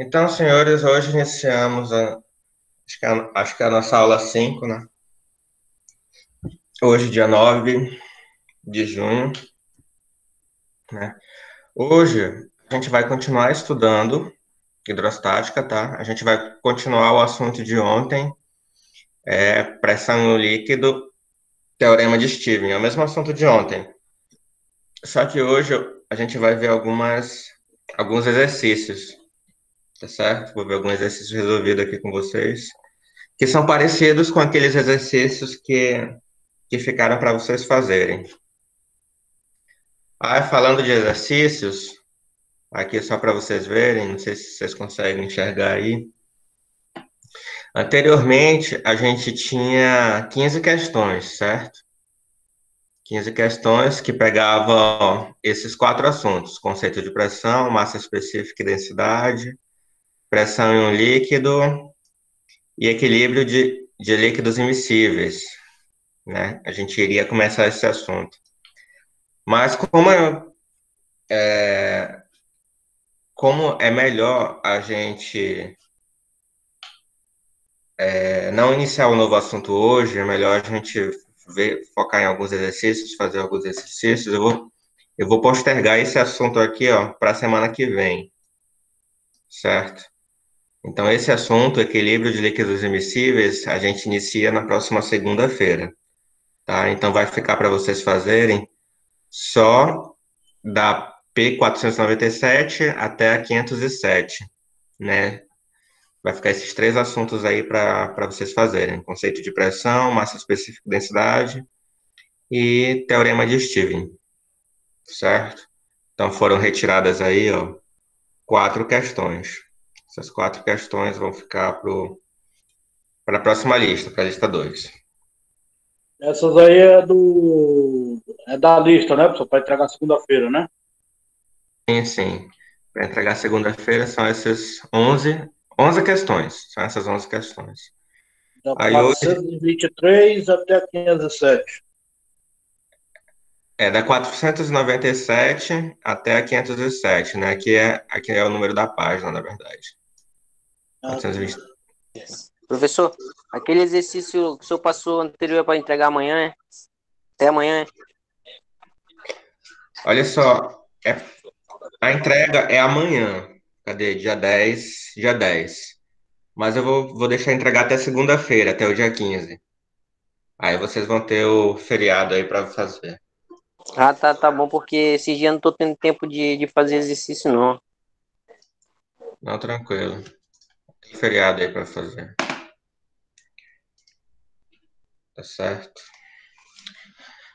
Então, senhores, hoje iniciamos acho que é a nossa aula 5, né? Hoje, dia 9 de junho, né? Hoje, a gente vai continuar estudando hidrostática, tá? A gente vai continuar o assunto de ontem, pressão no líquido, teorema de Stevens, é o mesmo assunto de ontem. Só que hoje a gente vai ver alguns exercícios, tá certo? Vou ver alguns exercícios resolvidos aqui com vocês, que são parecidos com aqueles exercícios que ficaram para vocês fazerem. Falando de exercícios, aqui só para vocês verem, não sei se vocês conseguem enxergar aí. Anteriormente, a gente tinha 15 questões, certo? 15 questões que pegavam esses quatro assuntos: conceito de pressão, massa específica e densidade, pressão em um líquido e equilíbrio de líquidos immiscíveis, né? A gente iria começar esse assunto. Mas como é melhor a gente não iniciar um novo assunto hoje, é melhor a gente focar em alguns exercícios, fazer alguns exercícios. Eu vou postergar esse assunto aqui, ó, para a semana que vem, certo? Então, esse assunto, equilíbrio de líquidos immiscíveis, a gente inicia na próxima segunda-feira, tá? Então, vai ficar para vocês fazerem só da P497 até a 507, né? Vai ficar esses três assuntos aí para vocês fazerem: conceito de pressão, massa específica e densidade e teorema de Stevens, certo? Então foram retiradas aí, ó, quatro questões. Essas quatro questões vão ficar para a próxima lista, para a lista 2. Essas aí é da lista, né, pessoal? Para entregar segunda-feira, né? Sim, sim. Para entregar segunda-feira são essas 11 questões. São essas 11 questões. Da Aí hoje 423 até 507. é da 497 até a 507, né? Aqui é o número da página, na verdade. Ah, 420. Professor, aquele exercício que o senhor passou anterior para entregar amanhã, é? Até amanhã, é? Olha só, a entrega é amanhã. Cadê? Dia 10, dia 10. Mas eu vou deixar entregar até segunda-feira, até o dia 15. Aí vocês vão ter o feriado aí para fazer. Ah, tá bom, porque esses dias eu não tô tendo tempo de fazer exercício, não. Não, tranquilo. Tem feriado aí para fazer. Tá certo?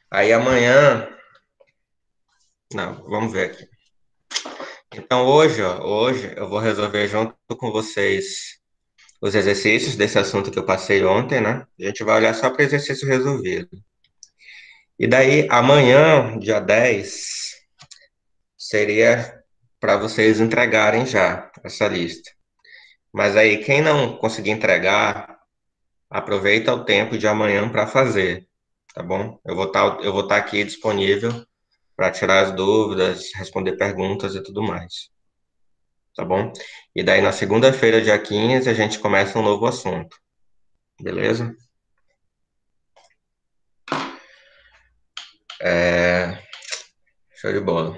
Aí amanhã. Não, vamos ver aqui. Então hoje eu vou resolver junto com vocês os exercícios desse assunto que eu passei ontem, né? A gente vai olhar só para exercício resolvido. E daí, amanhã, dia 10, seria para vocês entregarem já essa lista. Mas aí, quem não conseguir entregar, aproveita o tempo de amanhã para fazer, tá bom? Eu vou estar aqui disponível para tirar as dúvidas, responder perguntas e tudo mais, tá bom? E daí, na segunda-feira, dia 15, a gente começa um novo assunto, beleza? Show de bola.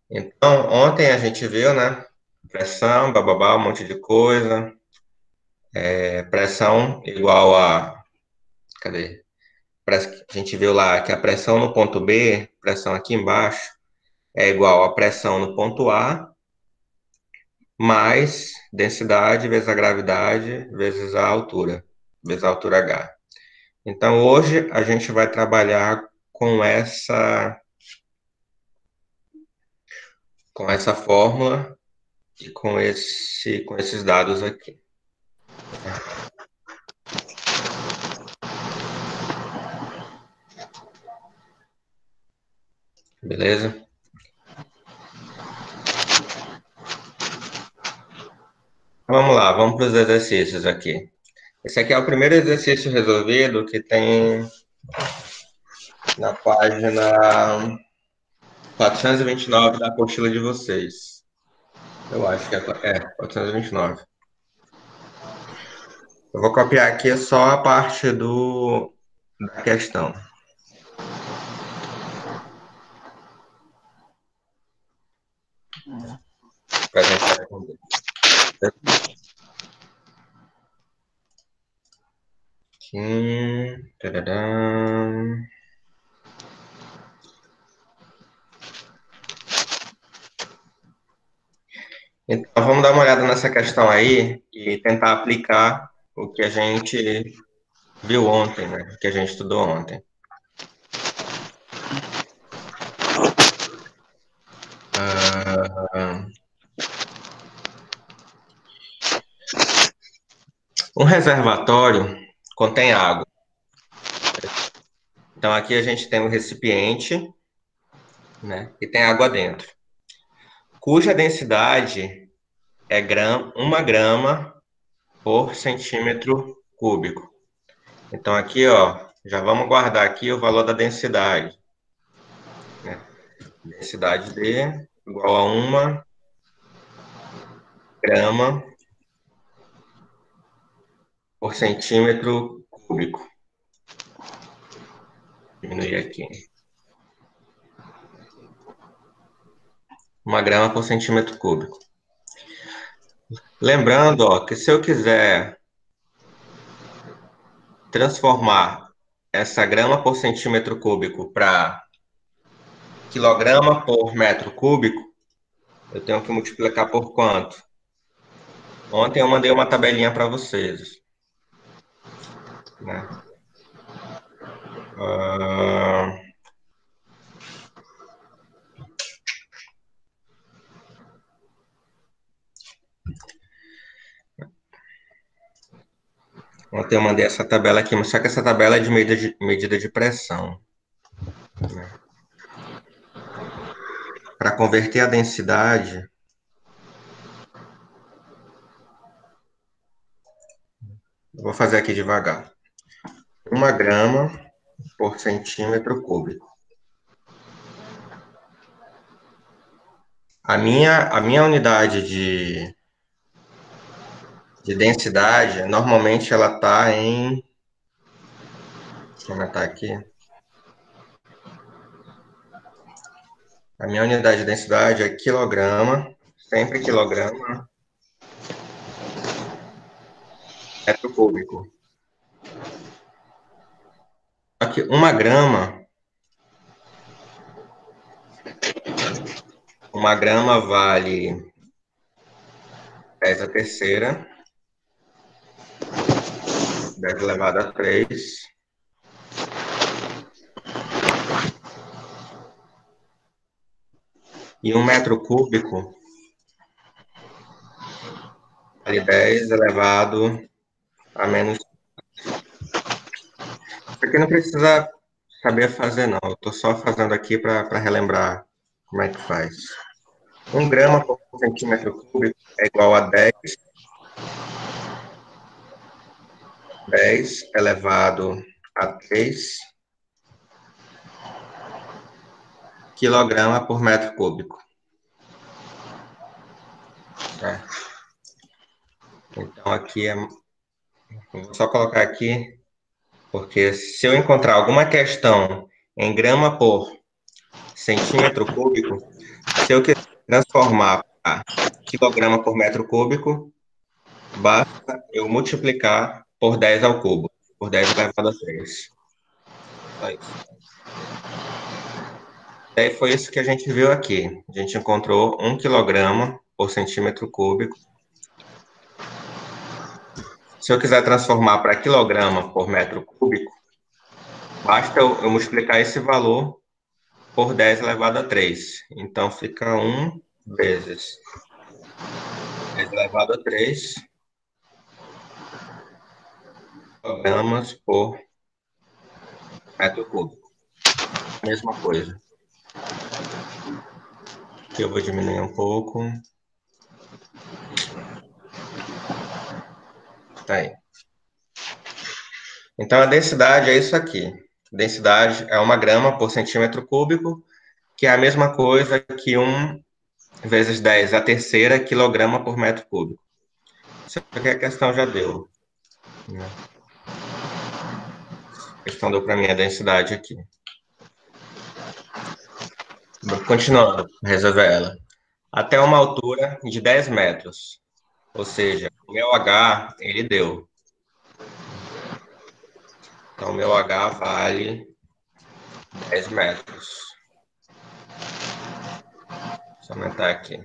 Então, ontem a gente viu, né? Pressão, bababá, um monte de coisa. Pressão igual a. Cadê? A gente viu lá que a pressão no ponto B, pressão aqui embaixo, é igual a pressão no ponto A, mais densidade vezes a gravidade vezes a altura, vezes a altura H. Então, hoje a gente vai trabalhar com essa fórmula e com esses dados aqui. Beleza? Vamos lá, vamos para os exercícios aqui. Esse aqui é o primeiro exercício resolvido que tem na página 429 da apostila de vocês. Eu acho que é 429. Eu vou copiar aqui só a parte da questão. Para a gente responder. Aqui. Tadadam. Então, vamos dar uma olhada nessa questão aí e tentar aplicar o que a gente viu ontem, né? O que a gente estudou ontem. Um reservatório contém água. Então, aqui a gente tem um recipiente, né? E tem água dentro, cuja densidade é 1 grama por centímetro cúbico. Então, aqui, ó, já vamos guardar aqui o valor da densidade, né? Densidade D igual a 1 grama por centímetro cúbico. Diminuir aqui. 1 grama por centímetro cúbico. Lembrando, ó, que se eu quiser transformar essa grama por centímetro cúbico para quilograma por metro cúbico, eu tenho que multiplicar por quanto? Ontem eu mandei uma tabelinha para vocês, né? Ontem eu mandei essa tabela aqui, mas só que essa tabela é de medida de pressão, né? Para converter a densidade, eu vou fazer aqui devagar. 1 grama por centímetro cúbico. A minha unidade de densidade, normalmente ela está em... Deixa eu aumentar aqui. A minha unidade de densidade é quilograma, sempre quilograma, metro cúbico. Aqui, 1 grama vale 10 a terceira, 10 elevado a 3. E 1 metro cúbico vale 10 elevado a menos. Isso aqui não precisa saber fazer, não. Eu estou só fazendo aqui para relembrar como é que faz. 1 grama por centímetro cúbico é igual a 10 elevado a 3 quilograma por metro cúbico. Certo? Então, aqui vou só colocar aqui, porque se eu encontrar alguma questão em grama por centímetro cúbico, se eu quiser transformar para quilograma por metro cúbico, basta eu multiplicar por 10 ao cubo, por 10 elevado a 3. Só isso. Daí foi isso que a gente viu aqui. A gente encontrou 1 quilograma por centímetro cúbico. Se eu quiser transformar para quilograma por metro cúbico, basta eu multiplicar esse valor por 10 elevado a 3. Então, fica 1 vezes 10 elevado a 3 gramas por metro cúbico. Mesma coisa. Aqui eu vou diminuir um pouco. Tá aí. Então, a densidade é isso aqui. Densidade é 1 grama por centímetro cúbico, que é a mesma coisa que 1 vezes 10 a terceira quilograma por metro cúbico. Isso aqui a questão já deu, né? A questão deu para mim a densidade aqui. Continuando, resolver ela. Até uma altura de 10 metros. Ou seja, o meu H, ele deu. Então, o meu H vale 10 metros. Deixa eu aumentar aqui.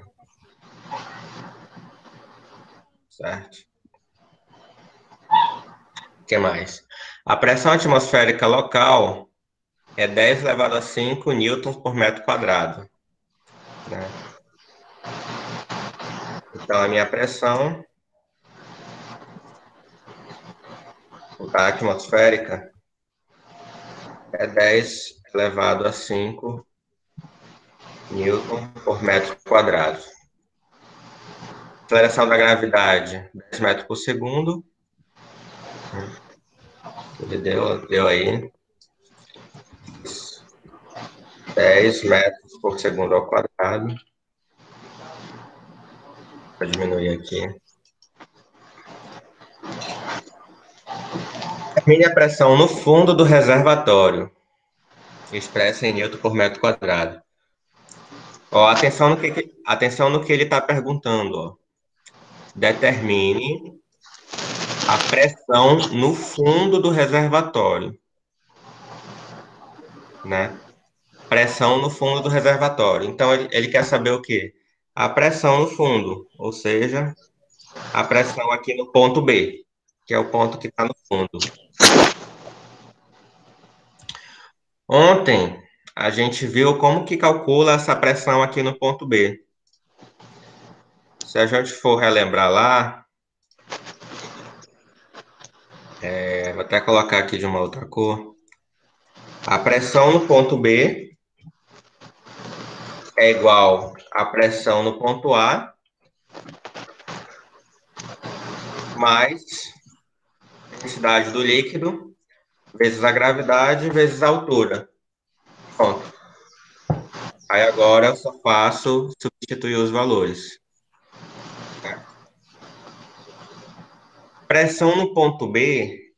Certo? O que mais? A pressão atmosférica local é 10 elevado a 5 newtons por metro quadrado, né? Então, a minha pressão atmosférica é 10 elevado a 5 newton por metro quadrado. Aceleração da gravidade, 10 metros por segundo. Ele deu aí 10 metros por segundo ao quadrado. Vou diminuir aqui. Determine a pressão no fundo do reservatório, expressa em newton por metro quadrado. Ó, atenção no que ele está perguntando. Ó. Determine a pressão no fundo do reservatório, né? Pressão no fundo do reservatório. Então, ele quer saber o quê? A pressão no fundo, ou seja, a pressão aqui no ponto B, que é o ponto que está no fundo. Ontem, a gente viu como que calcula essa pressão aqui no ponto B. Se a gente for relembrar lá, vou até colocar aqui de uma outra cor. A pressão no ponto B é igual à pressão no ponto A mais a densidade do líquido vezes a gravidade vezes a altura. Pronto. Aí agora eu só faço substituir os valores. Pressão no ponto B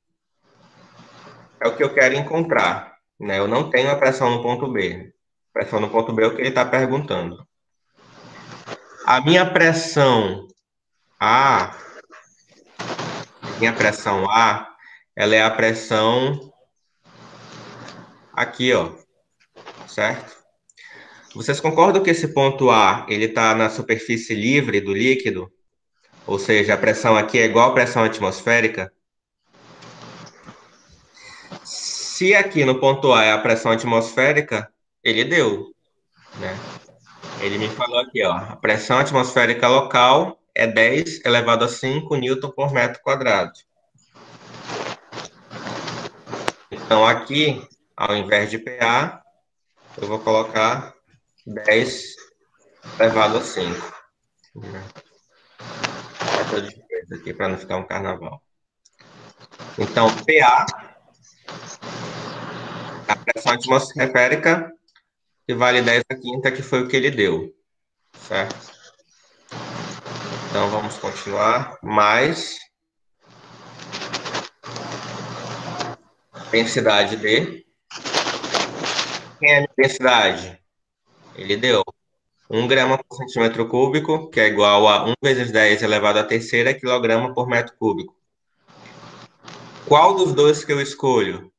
é o que eu quero encontrar, né? Eu não tenho a pressão no ponto B. Pressão no ponto B é o que ele está perguntando. A A, minha pressão A, ela é a pressão aqui, ó, certo? Vocês concordam que esse ponto A, ele está na superfície livre do líquido? Ou seja, a pressão aqui é igual à pressão atmosférica? Se aqui no ponto A é a pressão atmosférica, ele deu, né? Ele me falou aqui, ó, a pressão atmosférica local é 10 elevado a 5 newton por metro quadrado. Então, aqui, ao invés de PA, eu vou colocar 10 elevado a 5. Fator de diferença aqui para não ficar um carnaval. Então, PA, a pressão atmosférica, que vale 10 a quinta, que foi o que ele deu, certo? Então, vamos continuar. Mais densidade D. Quem é a minha densidade? Ele deu 1 grama por centímetro cúbico, que é igual a 1 vezes 10 elevado à terceira quilograma por metro cúbico. Qual dos dois que eu escolho?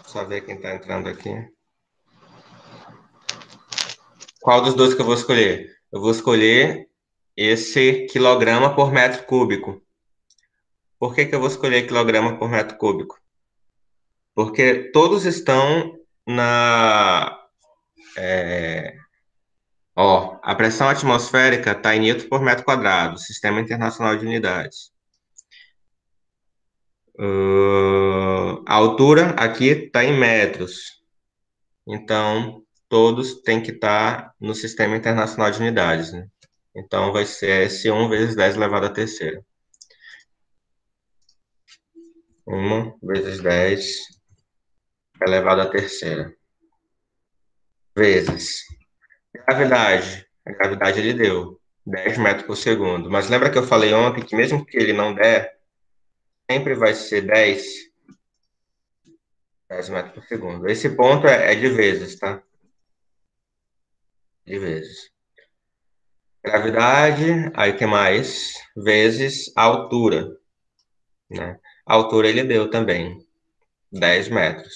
Só ver quem está entrando aqui. Qual dos dois que eu vou escolher? Eu vou escolher esse quilograma por metro cúbico. Por que eu vou escolher quilograma por metro cúbico? Porque todos estão na... Ó, a pressão atmosférica está em newton por metro quadrado, Sistema Internacional de Unidades. A altura aqui está em metros. Então, todos têm que estar no Sistema Internacional de Unidades, né? Então, vai ser S1 vezes 10 elevado à terceira. 1 vezes 10 elevado à terceira. vezes gravidade. A gravidade ele deu 10 metros por segundo. Mas lembra que eu falei ontem que mesmo que ele não der, sempre vai ser 10 metros por segundo. Esse ponto é de vezes, tá? De vezes. Gravidade, aí o que mais? Vezes a altura, né? A altura ele deu também, 10 metros.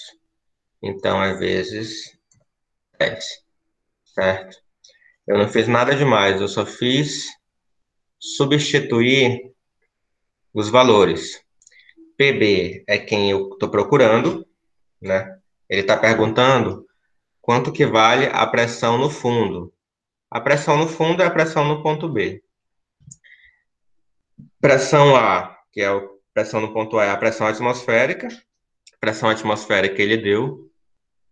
Então é vezes 10, certo? Eu não fiz nada demais, eu só fiz substituir os valores. PB é quem eu estou procurando, né? Ele está perguntando quanto que vale a pressão no fundo. A pressão no fundo é a pressão no ponto B. Pressão A, que é a pressão no ponto A, é a pressão atmosférica. Pressão atmosférica ele deu,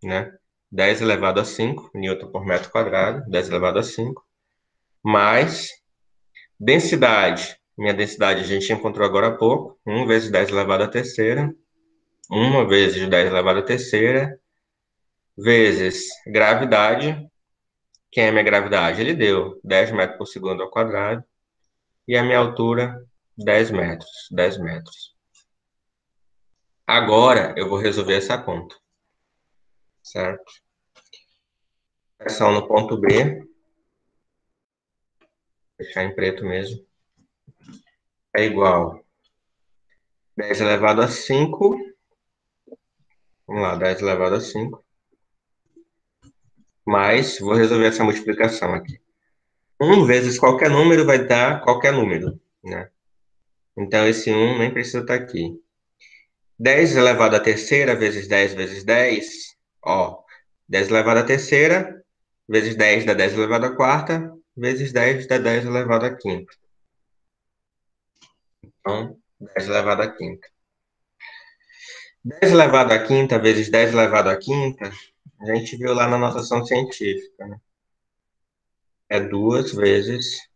né? 10 elevado a 5 newton por metro quadrado, 10 elevado a 5, mais densidade. Minha densidade a gente encontrou agora há pouco, 1 vezes 10 elevado à terceira, 1 vezes 10 elevado à terceira, vezes gravidade. Quem é minha gravidade? Ele deu 10 metros por segundo ao quadrado, e a minha altura, 10 metros, 10 metros. Agora eu vou resolver essa conta, certo? Pressão no ponto B, deixar em preto mesmo, é igual a 10 elevado a 5, vamos lá, 10 elevado a 5, mais, vou resolver essa multiplicação aqui. 1 vezes qualquer número vai dar qualquer número, né? Então esse 1 nem precisa estar aqui. 10 elevado à terceira vezes 10, ó, 10 elevado à terceira vezes 10 dá 10 elevado à quarta, vezes 10 dá 10 elevado à quinta. Então, 10 elevado à quinta. 10 elevado à quinta vezes 10 elevado à quinta, a gente viu lá na notação científica, né? É 2 vezes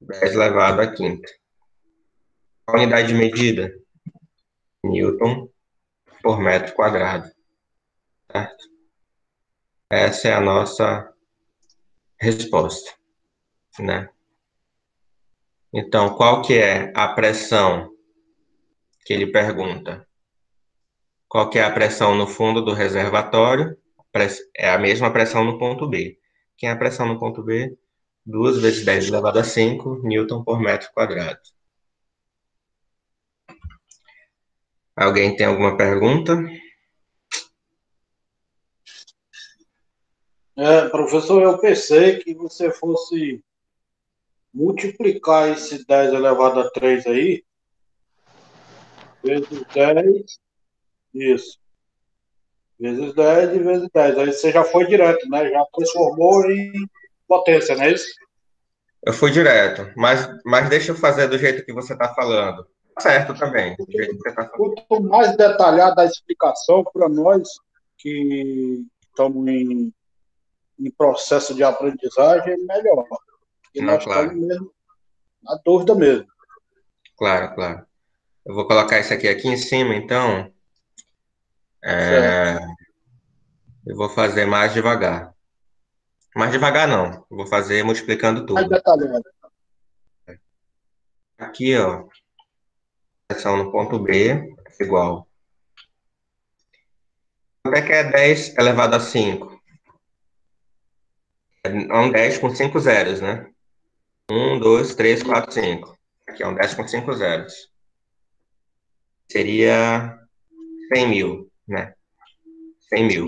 10 elevado à quinta. A unidade de medida? Newton por metro quadrado, certo? Essa é a nossa resposta, né? Então, qual que é a pressão que ele pergunta? Qual que é a pressão no fundo do reservatório? É a mesma pressão no ponto B. Quem é a pressão no ponto B? 2 vezes 10 elevado a 5 newton por metro quadrado. Alguém tem alguma pergunta? Professor, eu pensei que você fosse multiplicar esse 10 elevado a 3 aí, vezes 10, isso, vezes 10 e vezes 10. Aí você já foi direto, né? Já transformou em potência, não é isso? Eu fui direto, mas deixa eu fazer do jeito que você está falando. Certo também, do jeito que você está falando. Quanto mais detalhada a explicação para nós que estamos em processo de aprendizagem, melhor. E Não, nós estamos claro, mesmo na dúvida mesmo. claro, claro. Eu vou colocar isso aqui em cima, então. Certo. É, eu vou fazer mais devagar. Mais devagar não, eu vou fazer multiplicando Mais tudo. detalhada. Aqui, ó, pressão no ponto B é igual. Quanto é que é 10 elevado a 5? É um 10 com 5 zeros, né? 1, 2, 3, 4, 5. Aqui é um 10 com 5 zeros. Seria 100 mil, né? 100 mil.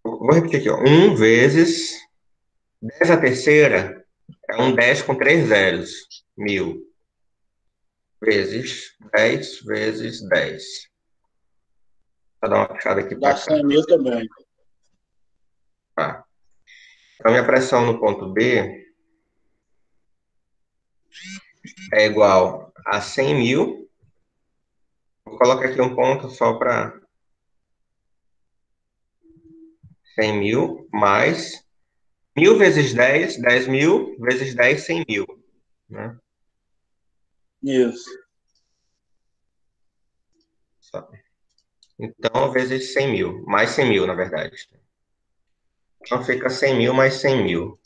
Vou repetir aqui, ó. 1 vezes 10 a terceira é um 10 com 3 zeros. Mil. Vezes 10 vezes 10. Vou dar uma puxada aqui Dá para cá. 100 mil também. Tá. Então, minha pressão no ponto B é igual a 100 mil. Vou colocar aqui um ponto só para 100 mil, mais 1.000 vezes 10, 10 mil, vezes 10, 100 mil, né? Isso. Só. Então, vezes 100 mil. Mais 100 mil, na verdade. Então, fica 100 mil mais 100 mil.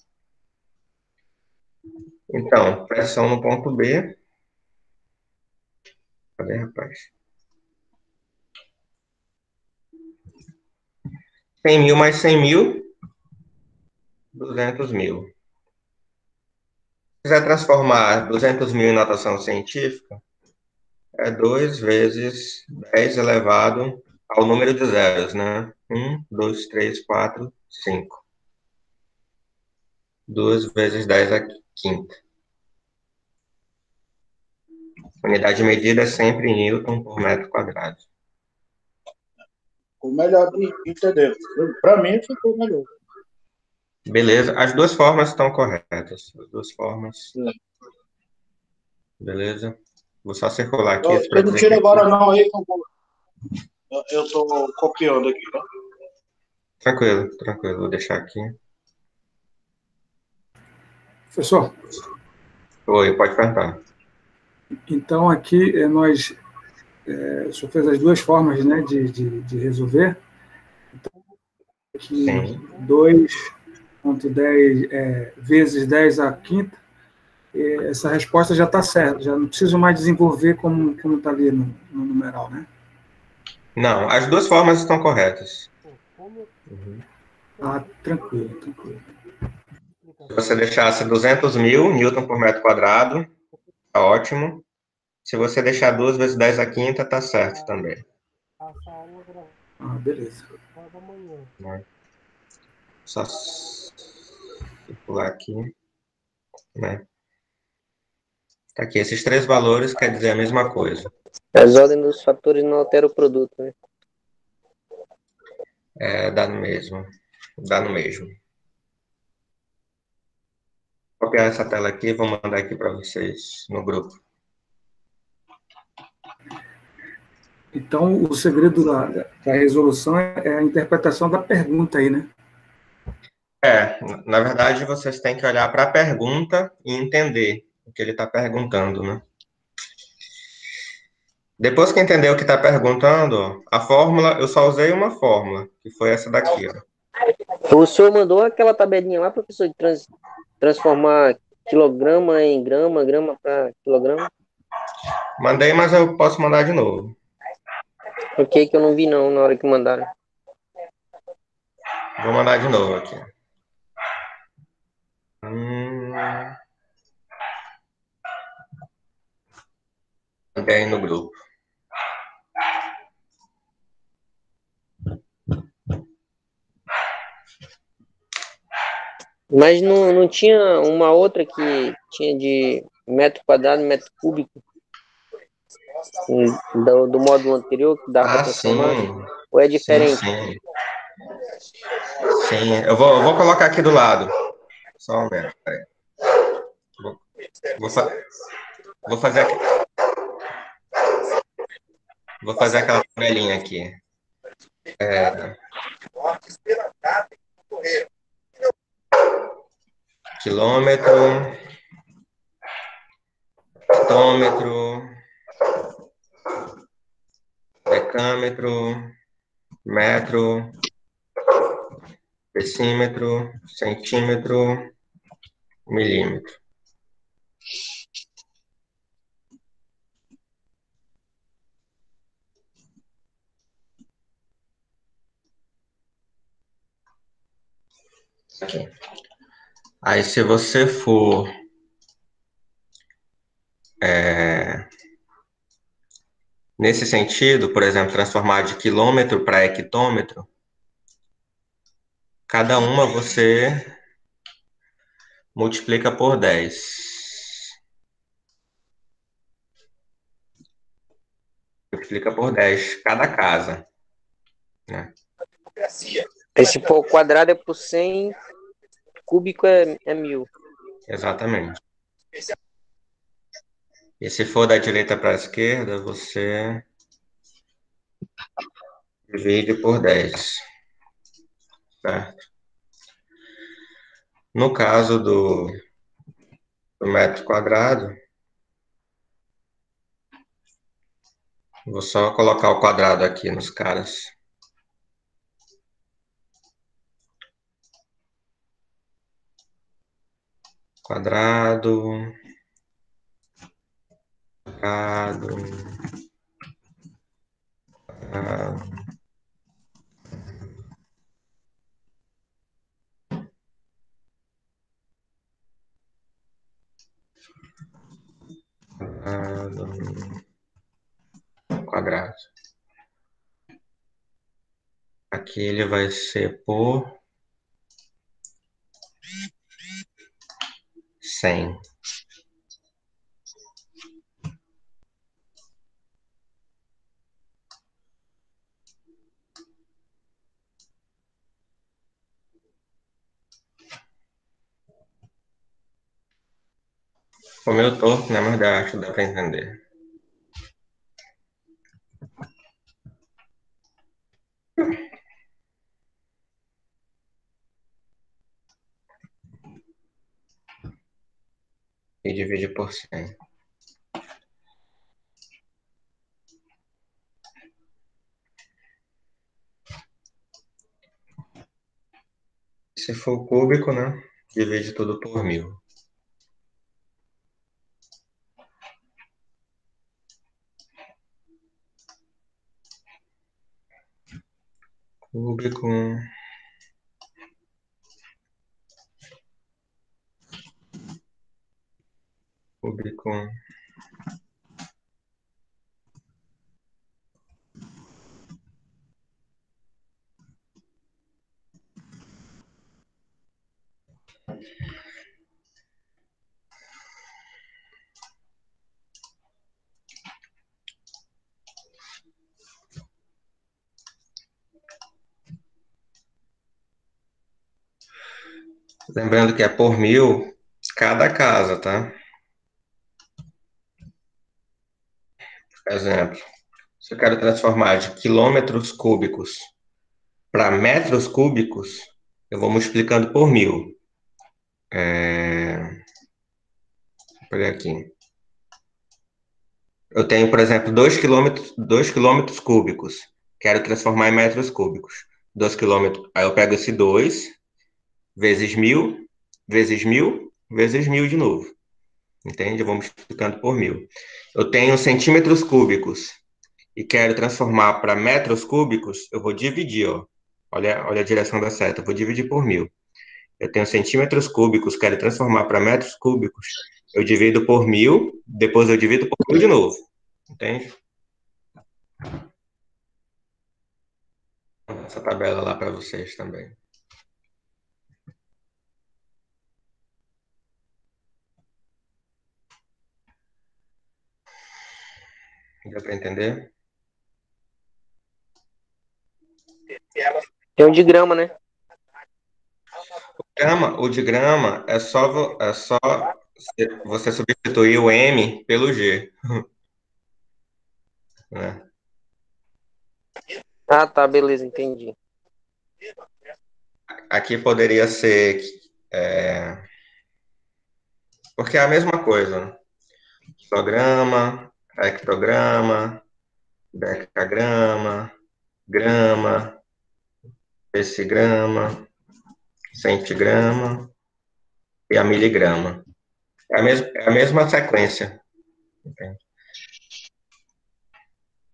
Então, pressão no ponto B. Cadê, rapaz? 100 mil mais 100 mil, 200 mil. Se quiser transformar 200 mil em notação científica, é 2 vezes 10 elevado ao número de zeros, né? 1, 2, 3, 4, 5. 2 vezes 10 à quinta. Unidade de medida é sempre Newton por metro quadrado. Ficou melhor de entender. Para mim, ficou melhor. Beleza, as duas formas estão corretas. As duas formas. Beleza? Vou só circular aqui para Eu não dizer tiro que agora, não, aí eu estou copiando aqui, tá? Tranquilo, tranquilo. Vou deixar aqui. Professor, Oi, pode perguntar. então aqui o senhor fez as duas formas, né, de resolver. Então, aqui Sim. 2,10 vezes 10 à quinta, essa resposta já está certa, já não preciso mais desenvolver como está ali no numeral, né? Não, as duas formas estão corretas. Uhum. Ah, tranquilo, tranquilo. Se você deixasse 200 mil Newton por metro quadrado, tá ótimo. Se você deixar 2 vezes 10 à quinta, tá certo também. Ah, beleza. Só circular aqui, né? Tá aqui, esses três valores quer dizer a mesma coisa. As ordens dos fatores não alteram o produto, né? Dá no mesmo. Dá no mesmo. Vou copiar essa tela aqui e vou mandar aqui para vocês no grupo. Então, o segredo da resolução é a interpretação da pergunta aí, né? Na verdade, vocês têm que olhar para a pergunta e entender o que ele está perguntando, né? Depois que entender o que está perguntando, a fórmula, eu só usei uma fórmula, que foi essa daqui, ó. O senhor mandou aquela tabelinha lá, professor, de transformar quilograma em grama, grama para quilograma? Mandei, mas eu posso mandar de novo. Por que eu não vi não na hora que mandaram? Vou mandar de novo aqui. Mandei aí no grupo. Mas não tinha uma outra que tinha de metro quadrado, metro cúbico? Do módulo anterior, que dava para transformar? Sim. Ou é diferente? Sim. Sim, eu vou colocar aqui do lado. Só um momento, peraí. Vou fazer aqui. Vou fazer aquela tabelinha aqui. Quilômetro, hectômetro, decâmetro, metro, decímetro, centímetro, milímetro. Aqui. Aí, se você for nesse sentido, por exemplo, transformar de quilômetro para hectômetro, cada uma você multiplica por 10. Multiplica por 10 cada casa, né? Se for quadrado é por 100, cúbico é 1000. Exatamente. E se for da direita para a esquerda, você divide por 10. Certo? No caso do metro quadrado, Vou só colocar o quadrado aqui nos caras. Quadrado, quadrado, quadrado. Quadrado. Aqui ele vai ser por 100. Como eu torto, né? Mas acho que dá para entender. E divide por 100. Se for cúbico, né? Divide tudo por 1000. Cúbico. Cúbico. Lembrando que é por 1000 cada casa, tá? Por exemplo, se eu quero transformar de quilômetros cúbicos para metros cúbicos, eu vou multiplicando por 1000. Vou pegar aqui. Eu tenho, por exemplo, 2 quilômetros cúbicos. Quero transformar em metros cúbicos. 2 quilômetros. Aí eu pego esse 2 vezes 1000, vezes 1000, vezes 1000 de novo. Entende? Eu vou multiplicando por 1000. Eu tenho centímetros cúbicos e quero transformar para metros cúbicos, eu vou dividir, ó. Olha a direção da seta. Eu vou dividir por 1000. Eu tenho centímetros cúbicos, quero transformar para metros cúbicos. Eu divido por 1000, depois eu divido por 1000 de novo. Entende? Essa tabela lá para vocês também. Deu para entender? Tem um de grama, né? O de grama é só você substituir o M pelo G. Né? Ah, tá, beleza, entendi. Aqui poderia ser. Porque é a mesma coisa. Né? Quilograma, hectograma, decagrama, grama, decigrama, centigrama e a miligrama. É a mesma sequência. Entende?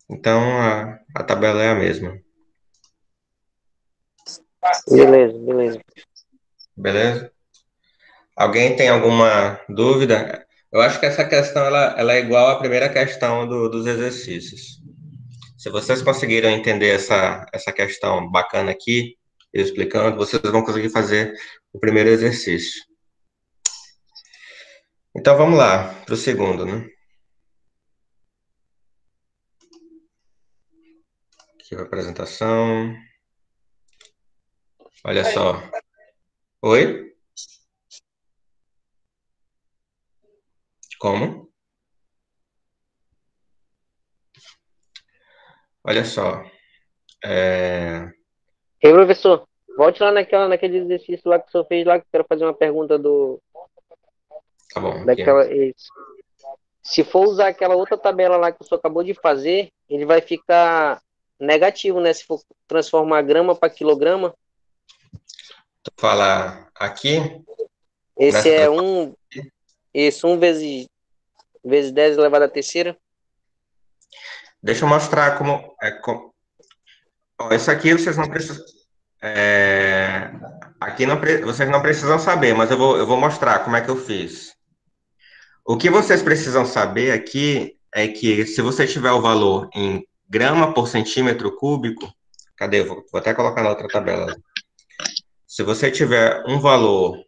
Então, a tabela é a mesma. Beleza, beleza. Beleza? Alguém tem alguma dúvida? Eu acho que essa questão ela é igual à primeira questão dos exercícios. Se vocês conseguiram entender essa questão bacana aqui, eu explicando, vocês vão conseguir fazer o primeiro exercício. Então vamos lá para o segundo, né? Aqui a apresentação. Olha só. Oi? Como? Olha só. Ei, professor, volte lá naquele exercício lá que o senhor fez lá, que eu quero fazer uma pergunta Tá bom, aqui. daquela. Isso. Se for usar aquela outra tabela lá que o senhor acabou de fazer, ele vai ficar negativo, né? Se for transformar grama para quilograma, Tu fala aqui, esse nessa é transformação. 1, esse 1 vezes 10 elevado à terceira. Deixa eu mostrar como é. Ó, isso aqui vocês não precisam. é, Aqui vocês não precisam saber, mas eu vou mostrar como é que eu fiz. O que vocês precisam saber aqui é que se você tiver o valor em grama por centímetro cúbico, cadê? Vou até colocar na outra tabela. Se você tiver um valor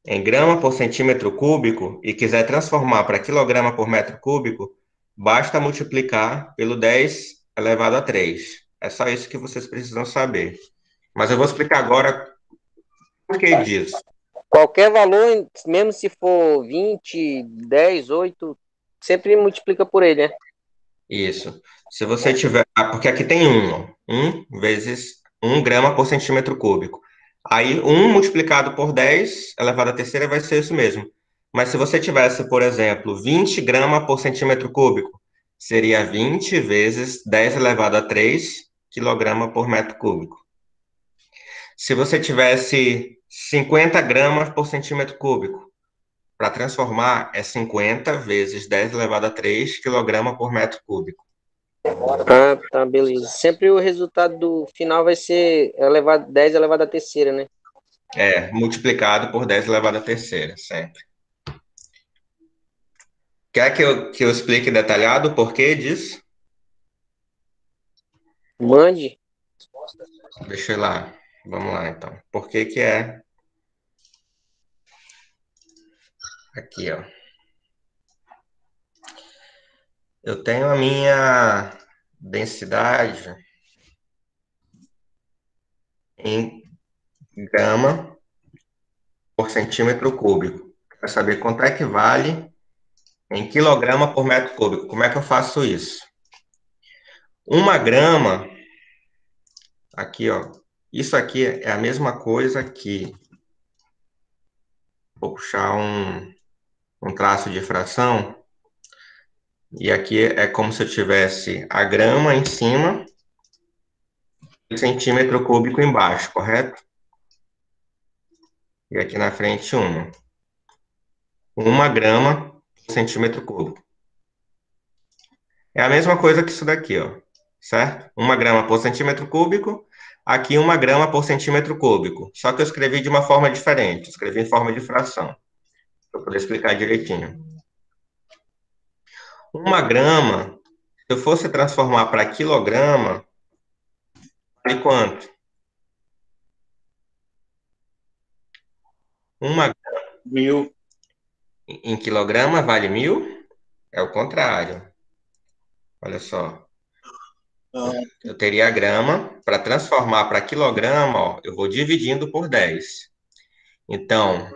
em grama por centímetro cúbico e quiser transformar para quilograma por metro cúbico, basta multiplicar pelo 10 elevado a 3. É só isso que vocês precisam saber. Mas eu vou explicar agora por que disso. Qualquer valor, mesmo se for 20, 10, 8, sempre multiplica por ele, né? Isso. Se você tiver. Porque aqui tem 1, ó. 1 vezes 1 grama por centímetro cúbico. Aí, 1 multiplicado por 10 elevado à terceira vai ser isso mesmo. Mas se você tivesse, por exemplo, 20 gramas por centímetro cúbico, seria 20 vezes 10 elevado a 3 quilograma por metro cúbico. Se você tivesse 50 gramas por centímetro cúbico, para transformar é 50 vezes 10 elevado a 3 quilograma por metro cúbico. Ah, tá, beleza. Sempre o resultado do final vai ser 10 elevado à terceira, né? Multiplicado por 10 elevado à terceira, sempre. Quer que eu explique detalhado o porquê disso? Mande. Deixa eu ir lá. Vamos lá, então. Por que que é? Aqui, ó. Eu tenho a minha densidade em grama por centímetro cúbico. Quero saber quanto é que vale em quilograma por metro cúbico. Como é que eu faço isso? Uma grama, aqui, ó. Isso aqui é a mesma coisa que... Vou puxar um traço de fração. E aqui é como se eu tivesse a grama em cima e centímetro cúbico embaixo, correto? E aqui na frente, uma grama por centímetro cúbico. É a mesma coisa que isso daqui, ó, certo? Uma grama por centímetro cúbico, aqui uma grama por centímetro cúbico. Só que eu escrevi de uma forma diferente, escrevi em forma de fração, para poder explicar direitinho. Uma grama, se eu fosse transformar para quilograma, vale quanto? Uma 1000. em quilograma vale 1.000? É o contrário. Olha só. Ah, Eu teria a grama, para transformar para quilograma, ó, eu vou dividindo por 10. Então,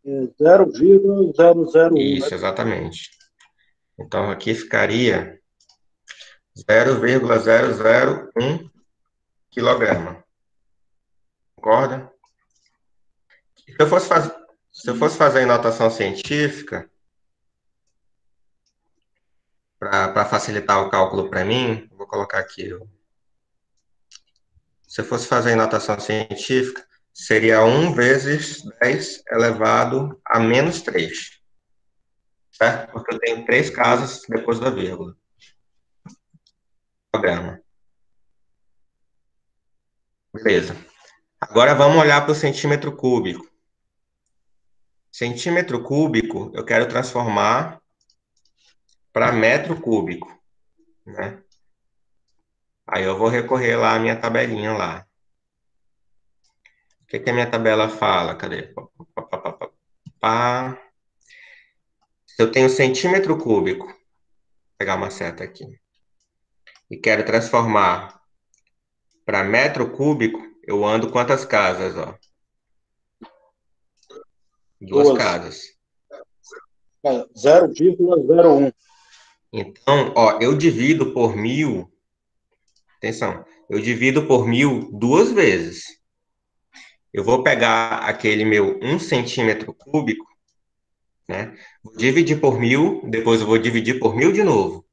0,001, né? isso, exatamente. Então, aqui ficaria 0,001 quilograma. Concorda? Se eu fosse fazer em notação científica, para facilitar o cálculo para mim, vou colocar aqui. Se eu fosse fazer em notação científica, seria 1 vezes 10 elevado a menos 3. Certo? Porque eu tenho 3 casas depois da vírgula. Programa. Beleza. Agora vamos olhar para o centímetro cúbico. Centímetro cúbico, eu quero transformar para metro cúbico, né? Aí eu vou recorrer lá à minha tabelinha lá. O que que a minha tabela fala? Cadê? Se eu tenho centímetro cúbico, vou pegar uma seta aqui, e quero transformar para metro cúbico, eu ando quantas casas, ó? 2 Duas. casas. 0,01. Então, ó, eu divido por 1.000, atenção, eu divido por 1.000 duas vezes. Eu vou pegar aquele meu 1 centímetro cúbico né? Vou dividir por 1.000, depois eu vou dividir por 1.000 de novo.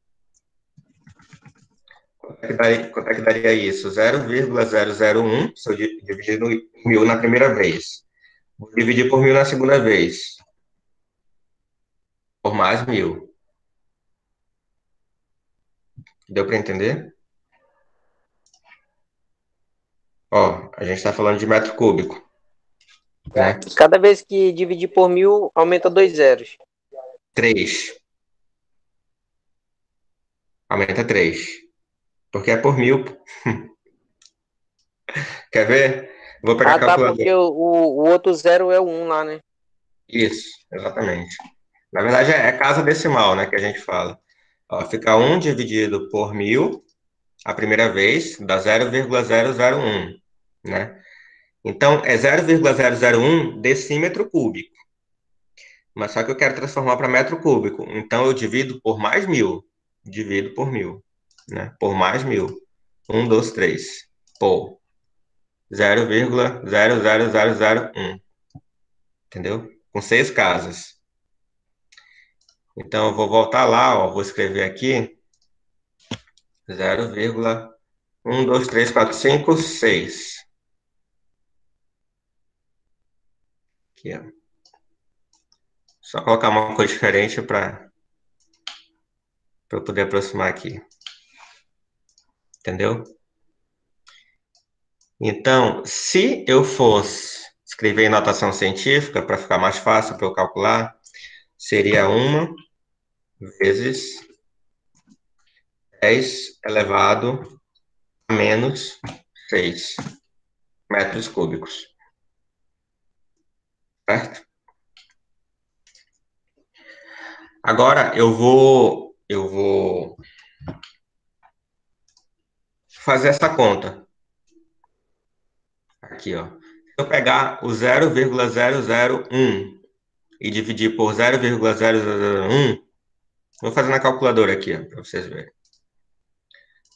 Quanto é que daria isso? 0,001, se eu dividir no 1.000 na primeira vez. Vou dividir por 1.000 na segunda vez. Por mais 1.000. Deu para entender? Ó, a gente está falando de metro cúbico, né? Cada vez que dividir por 1.000, aumenta 2 zeros. 3. Aumenta 3. Porque é por 1.000. Quer ver? Vou pegar a Ah, tá, porque calculadora. o outro zero é o 1 lá, né? Isso, exatamente. Na verdade, é casa decimal, né, que a gente fala. Ó, fica 1 dividido por 1.000, a primeira vez, dá 0,001, né? Então, é 0,001 decímetro cúbico. Mas só que eu quero transformar para metro cúbico. Então, eu divido por mais 1.000. Divido por 1.000, né? Por mais 1.000. 1, 2, 3. Por 0,00001. Entendeu? Com 6 casas. Então, eu vou voltar lá, ó, vou escrever aqui 0,1, 2, 3, 4, 5, 6. Aqui, ó. Só colocar uma cor diferente para eu poder aproximar aqui. Entendeu? Então, se eu fosse escrever em notação científica, para ficar mais fácil para eu calcular, seria 1 vezes 10 elevado a menos 6 metros cúbicos. Certo? Agora eu vou fazer essa conta. Aqui, ó. Se eu pegar o 0,001 e dividir por 0,0001, vou fazer na calculadora aqui, para vocês verem.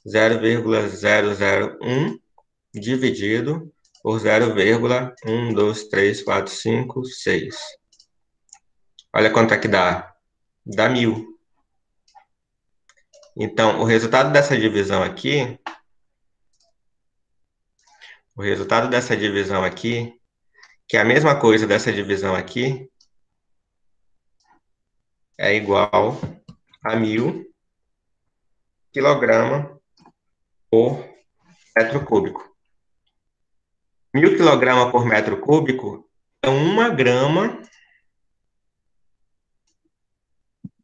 0,001 dividido por 0,1, 2, 3, 4, 5, 6. Olha quanto é que dá. Dá 1.000. Então, o resultado dessa divisão aqui, que é a mesma coisa dessa divisão aqui, é igual a 1.000 quilograma por metro cúbico. 1.000 quilograma por metro cúbico é 1 grama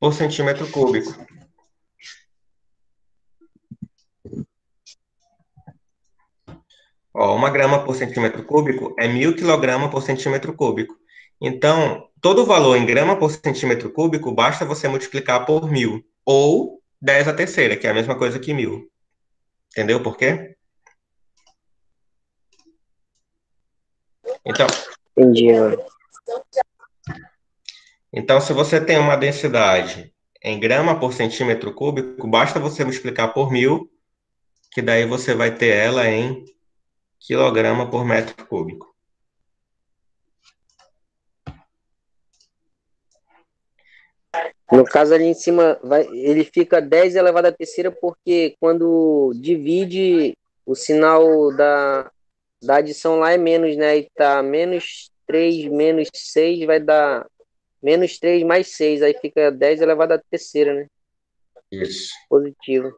por centímetro cúbico. Ó, 1 grama por centímetro cúbico é 1.000 quilograma por centímetro cúbico. Então, todo o valor em grama por centímetro cúbico, basta você multiplicar por 1.000. Ou 10 à terceira, que é a mesma coisa que 1.000. Entendeu por quê? Então, Entendi, mano. então, se você tem uma densidade em grama por centímetro cúbico, basta você multiplicar por 1.000, que daí você vai ter ela em quilograma por metro cúbico. No caso ali em cima, ele fica 10 elevado à terceira, porque quando divide, o sinal da adição lá é menos, né? E tá menos 3 menos 6 vai dar menos 3 mais 6, aí fica 10 elevado à terceira, né? Isso. Positivo.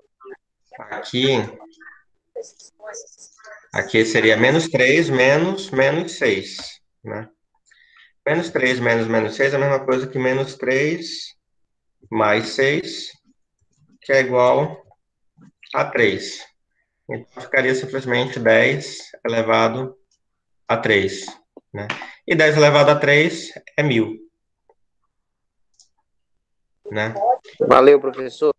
Aqui seria menos 3 menos 6, né? Menos 3 menos 6 é a mesma coisa que menos 3 mais 6, que é igual a 3. Então, ficaria simplesmente 10 elevado a 3, né? E 10 elevado a 3 é 1.000, né? Valeu, professor.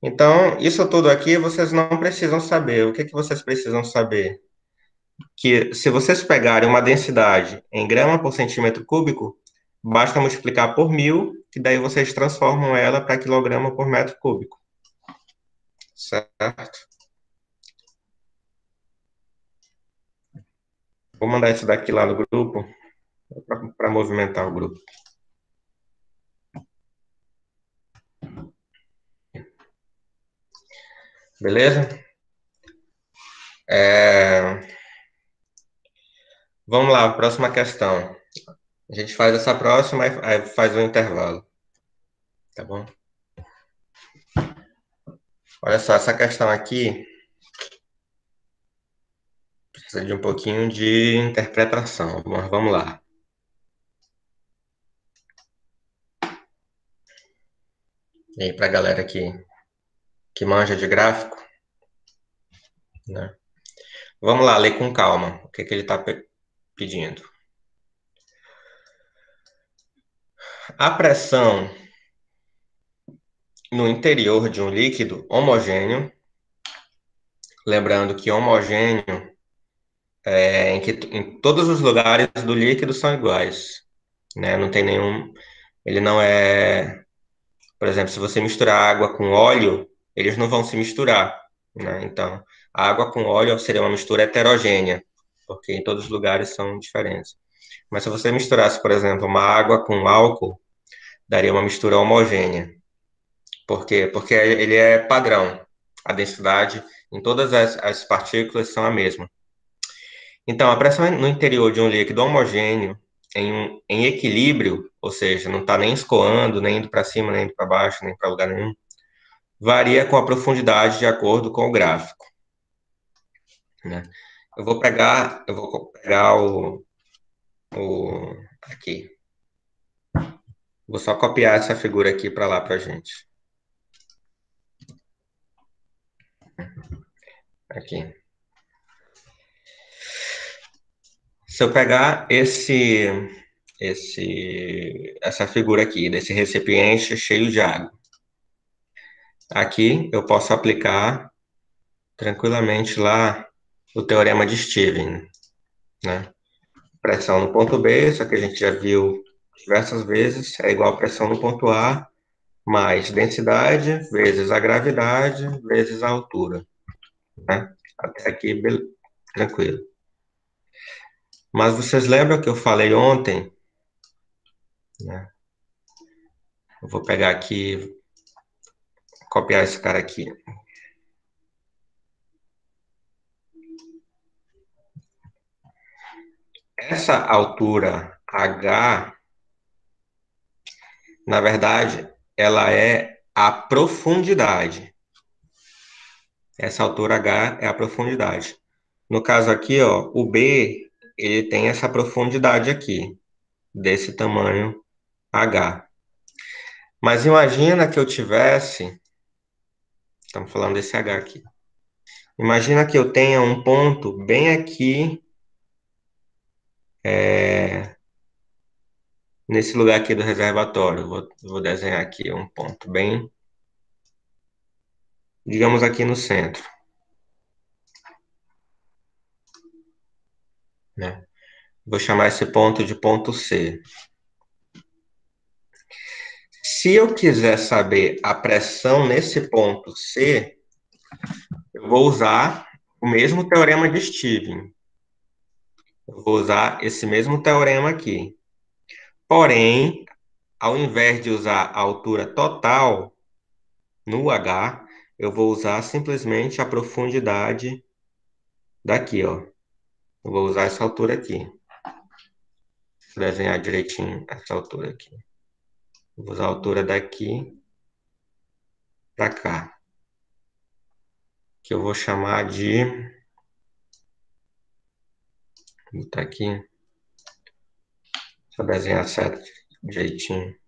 Então, isso tudo aqui vocês não precisam saber. O que que vocês precisam saber? Que se vocês pegarem uma densidade em grama por centímetro cúbico, basta multiplicar por 1.000, que daí vocês transformam ela para quilograma por metro cúbico. Certo? Vou mandar isso daqui lá no grupo, para movimentar o grupo. Beleza? Vamos lá, próxima questão. A gente faz essa próxima e aí faz um intervalo. Tá bom? Olha só, essa questão aqui precisa de um pouquinho de interpretação, mas vamos lá. E aí, para a galera que manja de gráfico, né? Vamos lá, ler com calma o que ele está pedindo. A pressão no interior de um líquido homogêneo, lembrando que homogêneo é em todos os lugares do líquido são iguais, né? Não tem nenhum, ele não é, por exemplo, se você misturar água com óleo, eles não vão se misturar, né? Então, a água com óleo seria uma mistura heterogênea, porque em todos os lugares são diferentes. Mas se você misturasse, por exemplo, uma água com álcool, daria uma mistura homogênea. Por quê? Porque ele é padrão. A densidade em todas as partículas são a mesma. Então, a pressão no interior de um líquido homogêneo, em equilíbrio, ou seja, não está nem escoando, nem indo para cima, nem indo para baixo, nem para lugar nenhum, varia com a profundidade de acordo com o gráfico, né? Eu vou pegar aqui. Vou só copiar essa figura aqui para lá para a gente. Aqui. Se eu pegar essa figura aqui, desse recipiente cheio de água, aqui eu posso aplicar tranquilamente lá o teorema de Stevens, né? Pressão no ponto B, isso que a gente já viu diversas vezes, é igual a pressão no ponto A, mais densidade, vezes a gravidade, vezes a altura, né? Até aqui, tranquilo. Mas vocês lembram que eu falei ontem, né? Eu vou pegar aqui, copiar esse cara aqui. Essa altura H, na verdade, ela é a profundidade. Essa altura H é a profundidade. No caso aqui, ó, o B, ele tem essa profundidade aqui, desse tamanho H. Mas imagina que eu tivesse, estamos falando desse H aqui. Imagina que eu tenha um ponto bem aqui, nesse lugar aqui do reservatório. Vou desenhar aqui um ponto bem, digamos aqui no centro, né? Vou chamar esse ponto de ponto C. Se eu quiser saber a pressão nesse ponto C, eu vou usar o mesmo teorema de Stevens. Eu vou usar esse mesmo teorema aqui. Porém, ao invés de usar a altura total no H, eu vou usar simplesmente a profundidade daqui, ó. Eu vou usar essa altura aqui. Vou desenhar direitinho essa altura aqui. Vou usar a altura daqui para cá, que eu vou chamar de... Vou botar aqui. Deixa eu desenhar certo direitinho.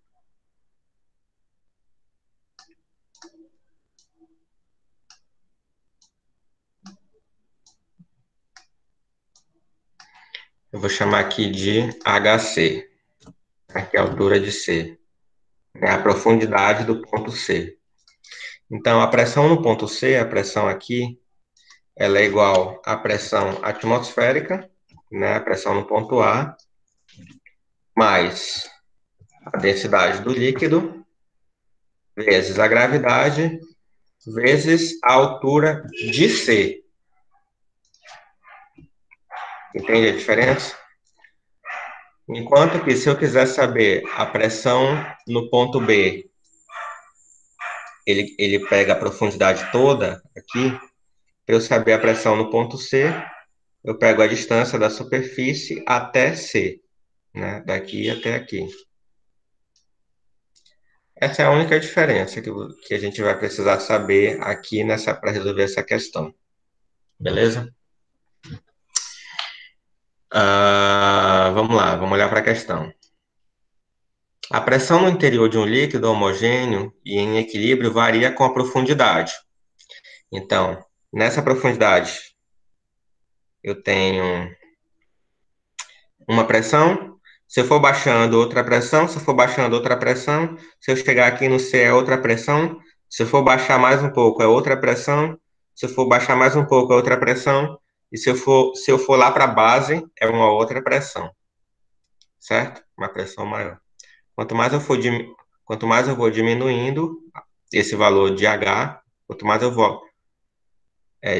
Eu vou chamar aqui de HC. Aqui é a altura de C. É a profundidade do ponto C. Então, a pressão no ponto C, a pressão aqui, ela é igual à pressão atmosférica, né? A pressão no ponto A, mais a densidade do líquido, vezes a gravidade, vezes a altura de C. Entende a diferença? Enquanto que, se eu quiser saber a pressão no ponto B, ele pega a profundidade toda aqui. Para eu saber a pressão no ponto C, eu pego a distância da superfície até C, né? Daqui até aqui. Essa é a única diferença que a gente vai precisar saber aqui para resolver essa questão. Beleza? Vamos lá, vamos olhar para a questão. A pressão no interior de um líquido homogêneo e em equilíbrio varia com a profundidade. Então, nessa profundidade, eu tenho uma pressão. Se eu for baixando, outra pressão. Se eu for baixando, outra pressão. Se eu chegar aqui no C, é outra pressão. Se eu for baixar mais um pouco, é outra pressão. Se eu for baixar mais um pouco, é outra pressão. E se eu for lá para a base, é uma outra pressão. Certo? Uma pressão maior. Quanto mais eu vou diminuindo esse valor de H, quanto mais eu vou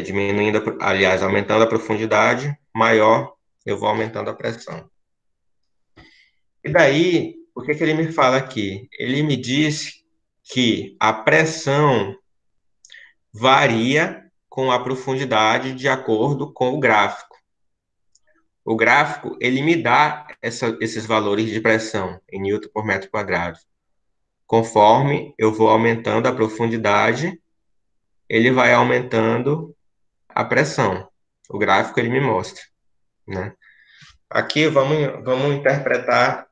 diminuindo, aliás, aumentando a profundidade, maior eu vou aumentando a pressão. E daí, o que ele me fala aqui? Ele me diz que a pressão varia com a profundidade de acordo com o gráfico. O gráfico, ele me dá esses valores de pressão em Newton por metro quadrado. Conforme eu vou aumentando a profundidade, ele vai aumentando a pressão. O gráfico, ele me mostra, né? Aqui, vamos interpretar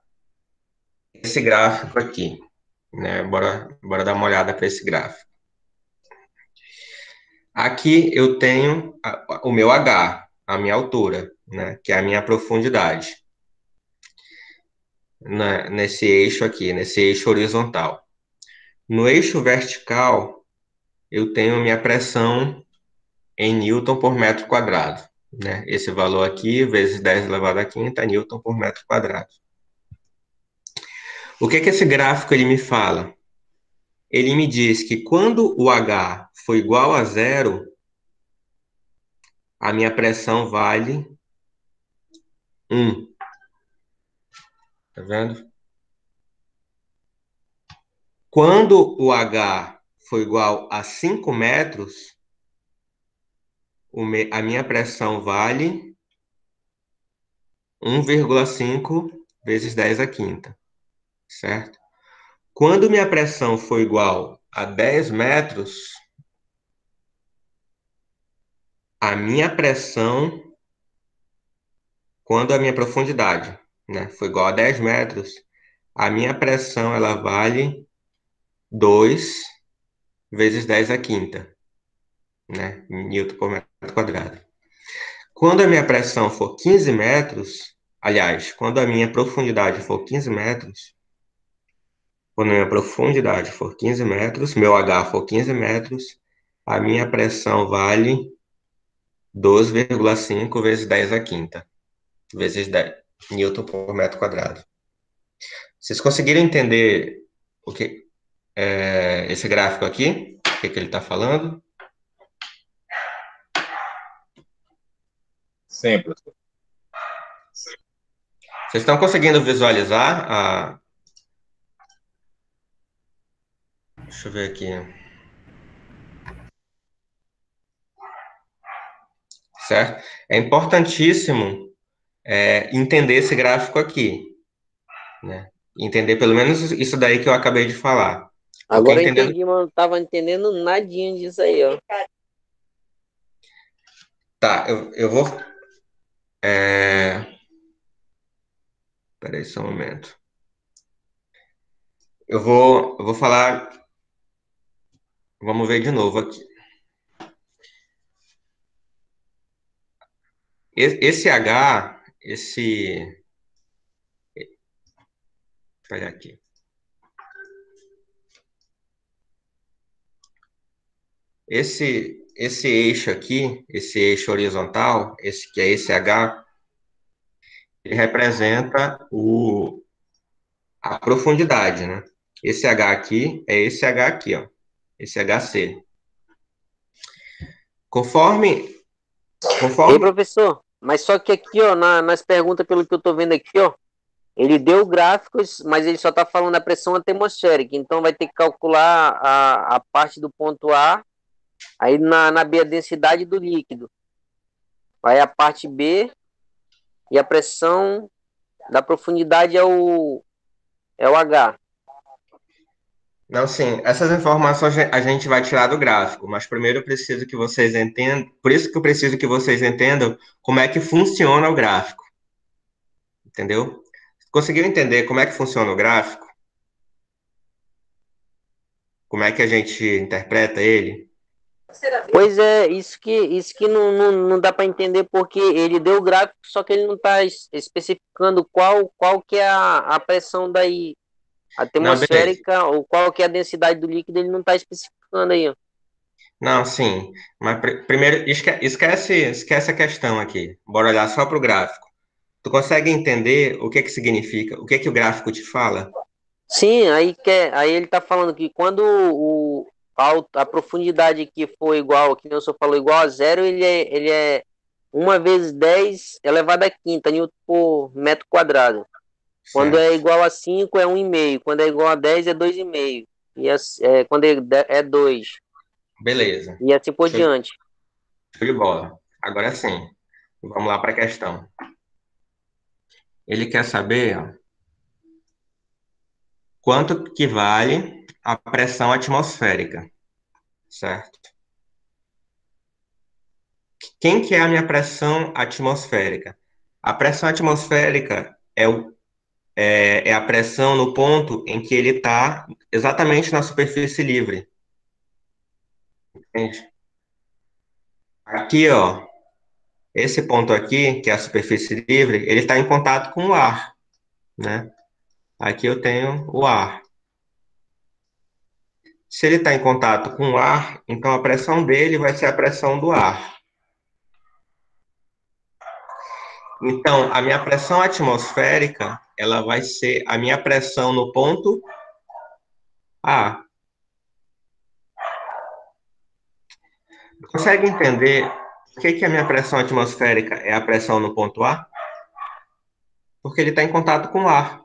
esse gráfico aqui, né? Bora dar uma olhada para esse gráfico. Aqui eu tenho o meu H, a minha altura, né? Que é a minha profundidade, nesse eixo aqui, nesse eixo horizontal. No eixo vertical, eu tenho a minha pressão em Newton por metro quadrado, né? Esse valor aqui, vezes 10 elevado a quinta, Newton por metro quadrado. O que esse gráfico ele me fala? Ele me diz que quando o H for igual a zero, a minha pressão vale 1. Tá vendo? Quando o H for igual a 5 metros, a minha pressão vale 1,5 vezes 10 a quinta, certo? Quando minha pressão for igual a 10 metros, a minha pressão, quando a minha profundidade, né, for igual a 10 metros, a minha pressão ela vale 2 vezes 10 a quinta, né, Newton por metro quadrado. Quando a minha pressão for 15 metros, aliás, quando a minha profundidade for 15 metros, quando a minha profundidade for 15 metros, meu H for 15 metros, a minha pressão vale 12,5 vezes 10 a quinta, vezes 10, Newton por metro quadrado. Vocês conseguiram entender o que esse gráfico aqui? O que ele está falando? Sim, professor. Vocês estão conseguindo visualizar a... Deixa eu ver aqui. Certo? É importantíssimo entender esse gráfico aqui, né? Entender pelo menos isso daí que eu acabei de falar. Agora eu entendi, mas não estava entendendo nadinha disso aí, ó. Tá, eu vou... Peraí só um momento. Eu vou falar... Vamos ver de novo aqui. Esse H, Olha aqui. Esse eixo aqui, esse eixo horizontal, que é esse H, ele representa a profundidade, né? Esse H aqui é esse H aqui, ó. Esse HC. Conforme... Ei, professor, mas só que aqui, ó, nas perguntas, pelo que eu tô vendo aqui, ó, Ele deu gráficos, mas ele só está falando da pressão atmosférica. Então vai ter que calcular a parte do ponto A, aí na B a densidade do líquido. Aí a parte B e a pressão da profundidade é o H. Não, sim, essas informações a gente vai tirar do gráfico, mas primeiro eu preciso que vocês entendam, por isso que eu preciso que vocês entendam como é que funciona o gráfico, entendeu? Conseguiu entender como é que funciona o gráfico? Como é que a gente interpreta ele? Pois é, isso que não dá para entender, porque ele deu o gráfico, só que ele não está especificando qual que é a pressão daí Não, beleza. atmosférica ou qual que é a densidade do líquido, ele não está especificando aí, ó. Não, sim, mas primeiro esquece a questão aqui. Bora olhar só para o gráfico. Tu consegue entender o que que significa, o que que o gráfico te fala? Sim, aí ele está falando que quando a profundidade que for igual, que nem o senhor falou, igual a zero, ele é 1 × 10 elevado à quinta newton por metro quadrado. Quando é Certo. igual a 5 é 1,5. Quando é igual a 10 é 2,5. Quando é 2. Beleza. E assim por Show, diante. show de bola. Agora sim, vamos lá para a questão. Ele quer saber, ó, quanto que vale a pressão atmosférica, certo? Quem que é a minha pressão atmosférica? A pressão atmosférica é a pressão no ponto em que ele está exatamente na superfície livre. Entende? Aqui, ó, esse ponto aqui, que é a superfície livre, ele está em contato com o ar, né? Aqui eu tenho o ar. Se ele está em contato com o ar, então a pressão dele vai ser a pressão do ar. Então, a minha pressão atmosférica, ela vai ser a minha pressão no ponto A. Consegue entender por que que a minha pressão atmosférica é a pressão no ponto A? Porque ele está em contato com o ar,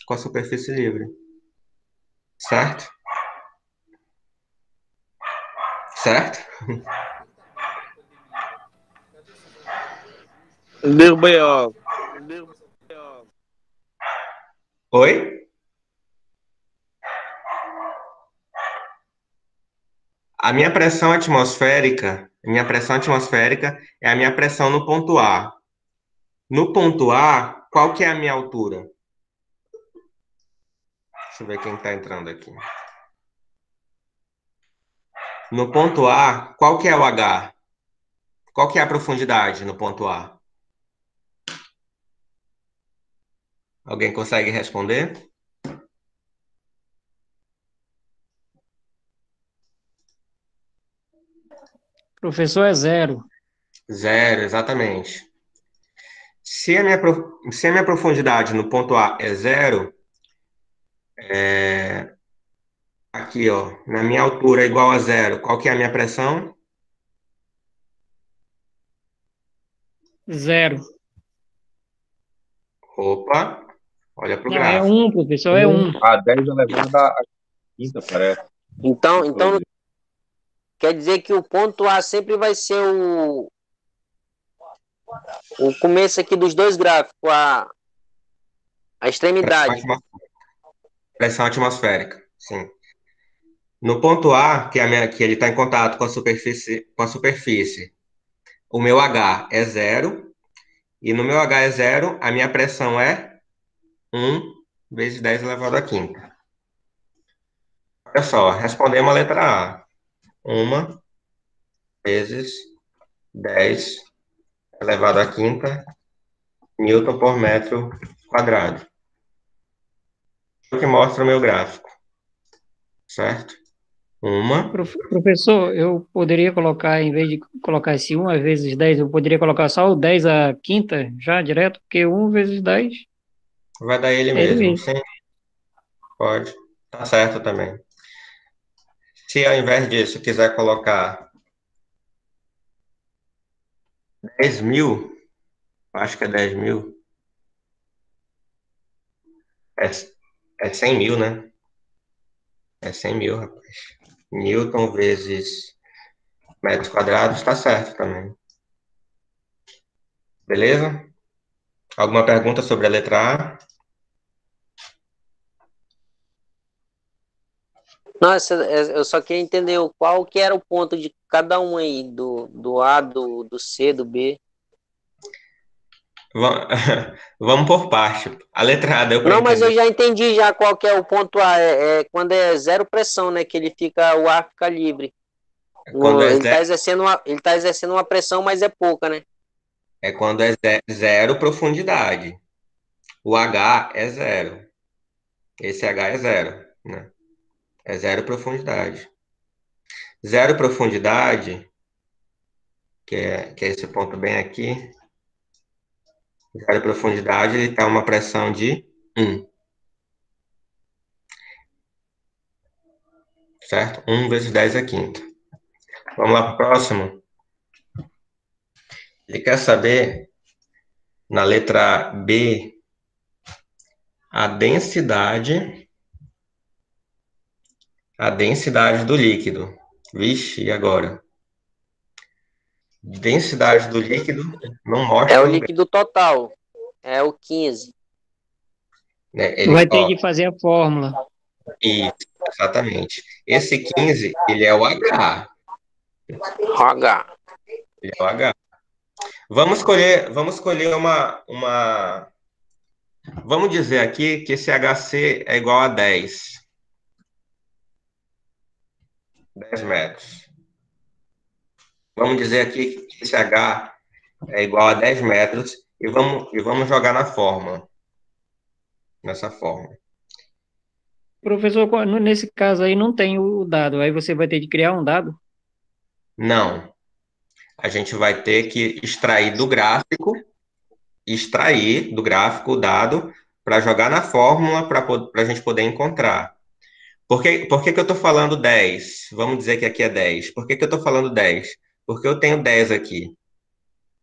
com a superfície livre, certo? Certo? Derrubei, ó. Oi? A minha pressão atmosférica é a minha pressão no ponto A. No ponto A, qual que é a minha altura? Deixa eu ver quem está entrando aqui. No ponto A, qual que é o H? Qual que é a profundidade no ponto A? Alguém consegue responder? Professor, é zero. Zero, exatamente. Se a minha profundidade no ponto A é zero, aqui, ó, na minha altura é igual a zero, qual que é a minha pressão? Zero. Opa, olha para o Não, é gráfico. um, professor, é um. A 10 elevado à quinta, parece. Então quer dizer que o ponto A sempre vai ser o começo aqui dos dois gráficos, a Pressão extremidade. atmosférica. Pressão atmosférica, sim. No ponto A, que ele está em contato com a superfície, o meu H é zero, e no meu H é zero, a minha pressão é 1 vezes 10 elevado à quinta. Olha só, respondemos a letra A. 1 vezes 10 elevado à quinta Newton por metro quadrado. O que mostra o meu gráfico, certo? Uma, Professor, eu poderia colocar, em vez de colocar esse 1 vezes 10, eu poderia colocar só o 10 à quinta, já direto, porque 1 vezes 10 vai dar ele é ele mesmo. mesmo. Sim, pode. Tá certo também. Se ao invés disso quiser colocar 10.000, acho que é 10.000, É 100 mil, né? É 100 mil, rapaz. Newton vezes metros quadrados, tá certo também. Beleza? Alguma pergunta sobre a letra A? Nossa, eu só queria entender qual que era o ponto de cada um aí, do A, do C, do B. Va- Vamos por parte. A letra A deu para Não, mas eu entender. já entendi já qual que é o ponto A. É quando é zero pressão, né? Que ele fica, o ar fica livre. Quando é Ele tá exercendo uma pressão, mas é pouca, né? quando é zero profundidade. O H é zero. Esse H é zero, né? É zero profundidade. Zero profundidade, que é esse ponto bem aqui. Zero profundidade, ele tem uma pressão de 1, certo? 1 vezes 10 à quinta. Vamos lá para o próximo. Ele quer saber, na letra B, a densidade do líquido. Vixe, e agora? Densidade do líquido não É o mostra no B, líquido total. É o 15. né? Vai ter de fazer a fórmula. Isso, exatamente. Esse 15, ele é o H. H. Ele é o H. Vamos escolher uma. Vamos dizer aqui que esse HC é igual a 10 metros. Vamos dizer aqui que esse H é igual a 10 metros e vamos jogar na fórmula, nessa fórmula. Professor, nesse caso aí não tem o dado, aí você vai ter de criar um dado. Não, a gente vai ter que extrair do gráfico o dado para jogar na fórmula para a gente poder encontrar. Por que que eu estou falando 10? Vamos dizer que aqui é 10. Por que que eu estou falando 10? Porque eu tenho 10 aqui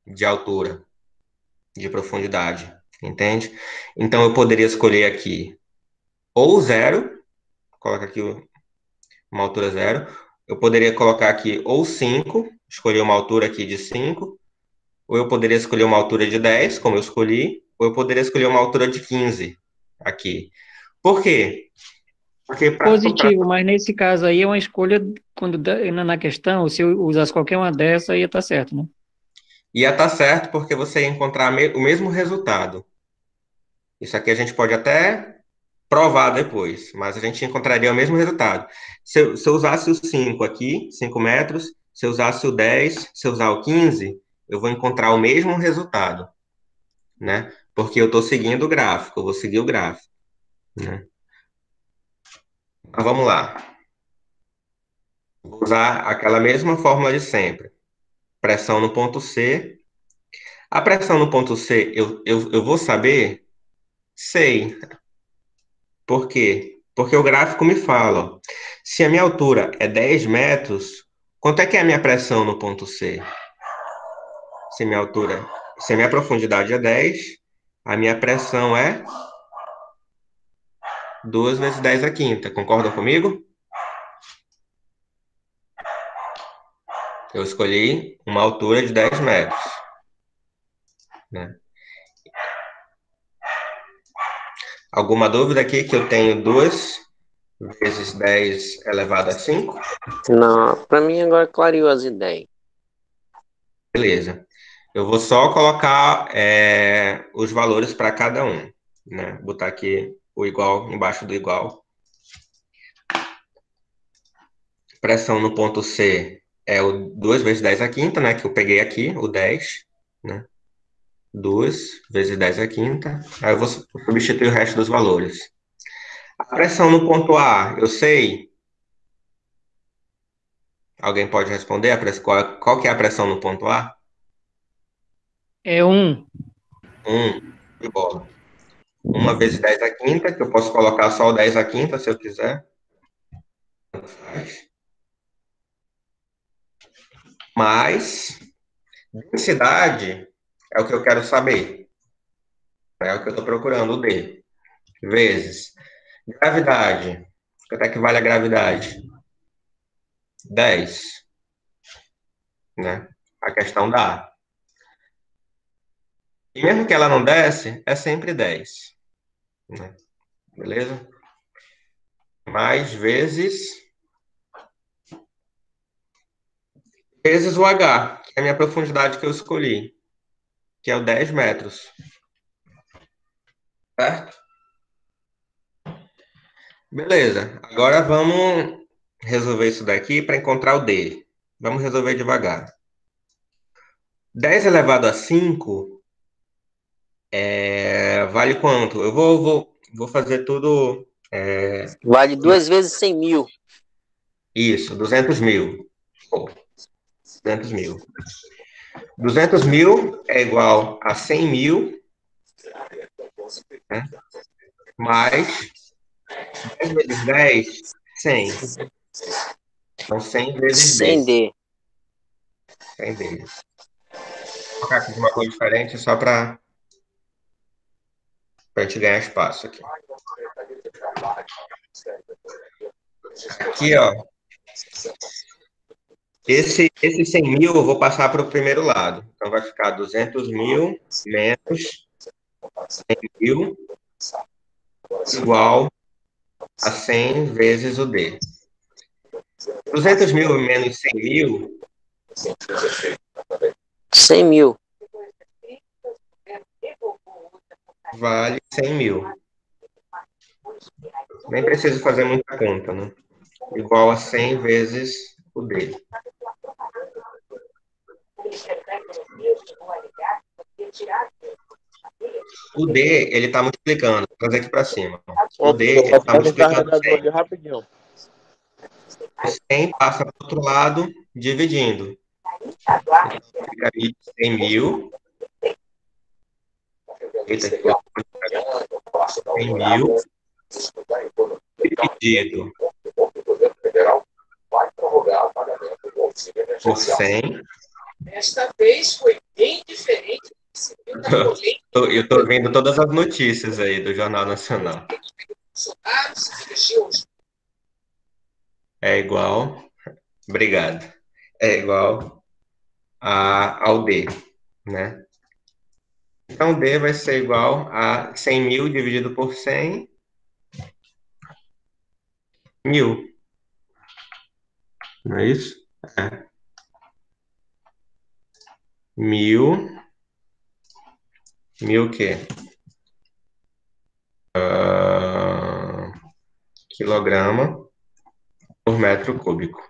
de altura, de profundidade, entende? Então eu poderia escolher aqui ou zero, coloca aqui uma altura zero. Eu poderia colocar aqui ou 5, escolher uma altura aqui de 5, ou eu poderia escolher uma altura de 10, como eu escolhi, ou eu poderia escolher uma altura de 15 aqui. Por quê? Porque Positivo, mas nesse caso aí é uma escolha, quando na questão, se eu usasse qualquer uma dessa, ia estar certo, né? ia estar certo porque você ia encontrar o mesmo resultado. Isso aqui a gente pode até provar depois, mas a gente encontraria o mesmo resultado. Se eu usasse o 5 aqui, 5 metros, se eu usasse o 10, se eu usar o 15, eu vou encontrar o mesmo resultado, né? Porque eu estou seguindo o gráfico, eu vou seguir o gráfico, né? Então, vamos lá. Vou usar aquela mesma fórmula de sempre. Pressão no ponto C. A pressão no ponto C, eu vou saber? Sei. Por quê? Porque o gráfico me fala, ó, se a minha altura é 10 metros, quanto é que é a minha pressão no ponto C? Se a minha profundidade é 10, a minha pressão é 2 vezes 10 à quinta. Concordam comigo? Eu escolhi uma altura de 10 metros, né? Alguma dúvida aqui que eu tenho 2 vezes 10 elevado a 5? Não, pra mim agora clareou as ideias. Beleza. Eu vou só colocar os valores para cada um, né? Botar aqui o igual embaixo do igual. Pressão no ponto C é o 2 vezes 10 à quinta, né? Que eu peguei aqui, o 10, né? 2 vezes 10 à quinta. Aí eu vou substituir o resto dos valores. A pressão no ponto A, eu sei. Alguém pode responder qual que é a pressão no ponto A? É um. 1, de bola. 1 vezes 10 à quinta, que eu posso colocar só o 10 à quinta, se eu quiser. Mas densidade é o que eu quero saber. É o que eu estou procurando, o D. vezes gravidade. Quanto é que vale a gravidade? 10, né? A questão dá. E mesmo que ela não desce, é sempre 10, né? Beleza? Mais vezes o H, que é a minha profundidade que eu escolhi, que é o 10 metros. Certo? Beleza. Agora vamos resolver isso daqui para encontrar o D. Vamos resolver devagar. 10 elevado a 5 vale quanto? Eu vou fazer tudo. Vale 2 vezes 100 mil. Isso, 200 mil. Pô, 200 mil. 200 mil é igual a 100 mil, né? Mais 10 vezes 10, 100. Então, 100 vezes D. 100D. 100 D. Vou colocar aqui de uma cor diferente só para a gente ganhar espaço aqui. Aqui, ó. Esse 100 mil eu vou passar para o primeiro lado. Então, vai ficar 200 mil menos 100 mil igual a 100 vezes o D. 200 mil menos 100 mil 100 mil. vale 100 mil. Nem preciso fazer muita conta, né? Igual a 100 vezes o D. O D, ele está multiplicando. Vou trazer aqui para cima. O D, ele está multiplicando 100. Rapidinho. O 100 passa para o outro lado, dividindo. Então, fica aí 100 mil. Eita, aqui, ó. 100 mil dividido por 100. Desta vez foi bem diferente. Eu estou vendo todas as notícias aí do Jornal Nacional. É igual. Obrigado. É igual ao D, né? Então, D vai ser igual a 100 mil dividido por 100 mil. Não é isso? É. 1000 o quê? Quilograma por metro cúbico.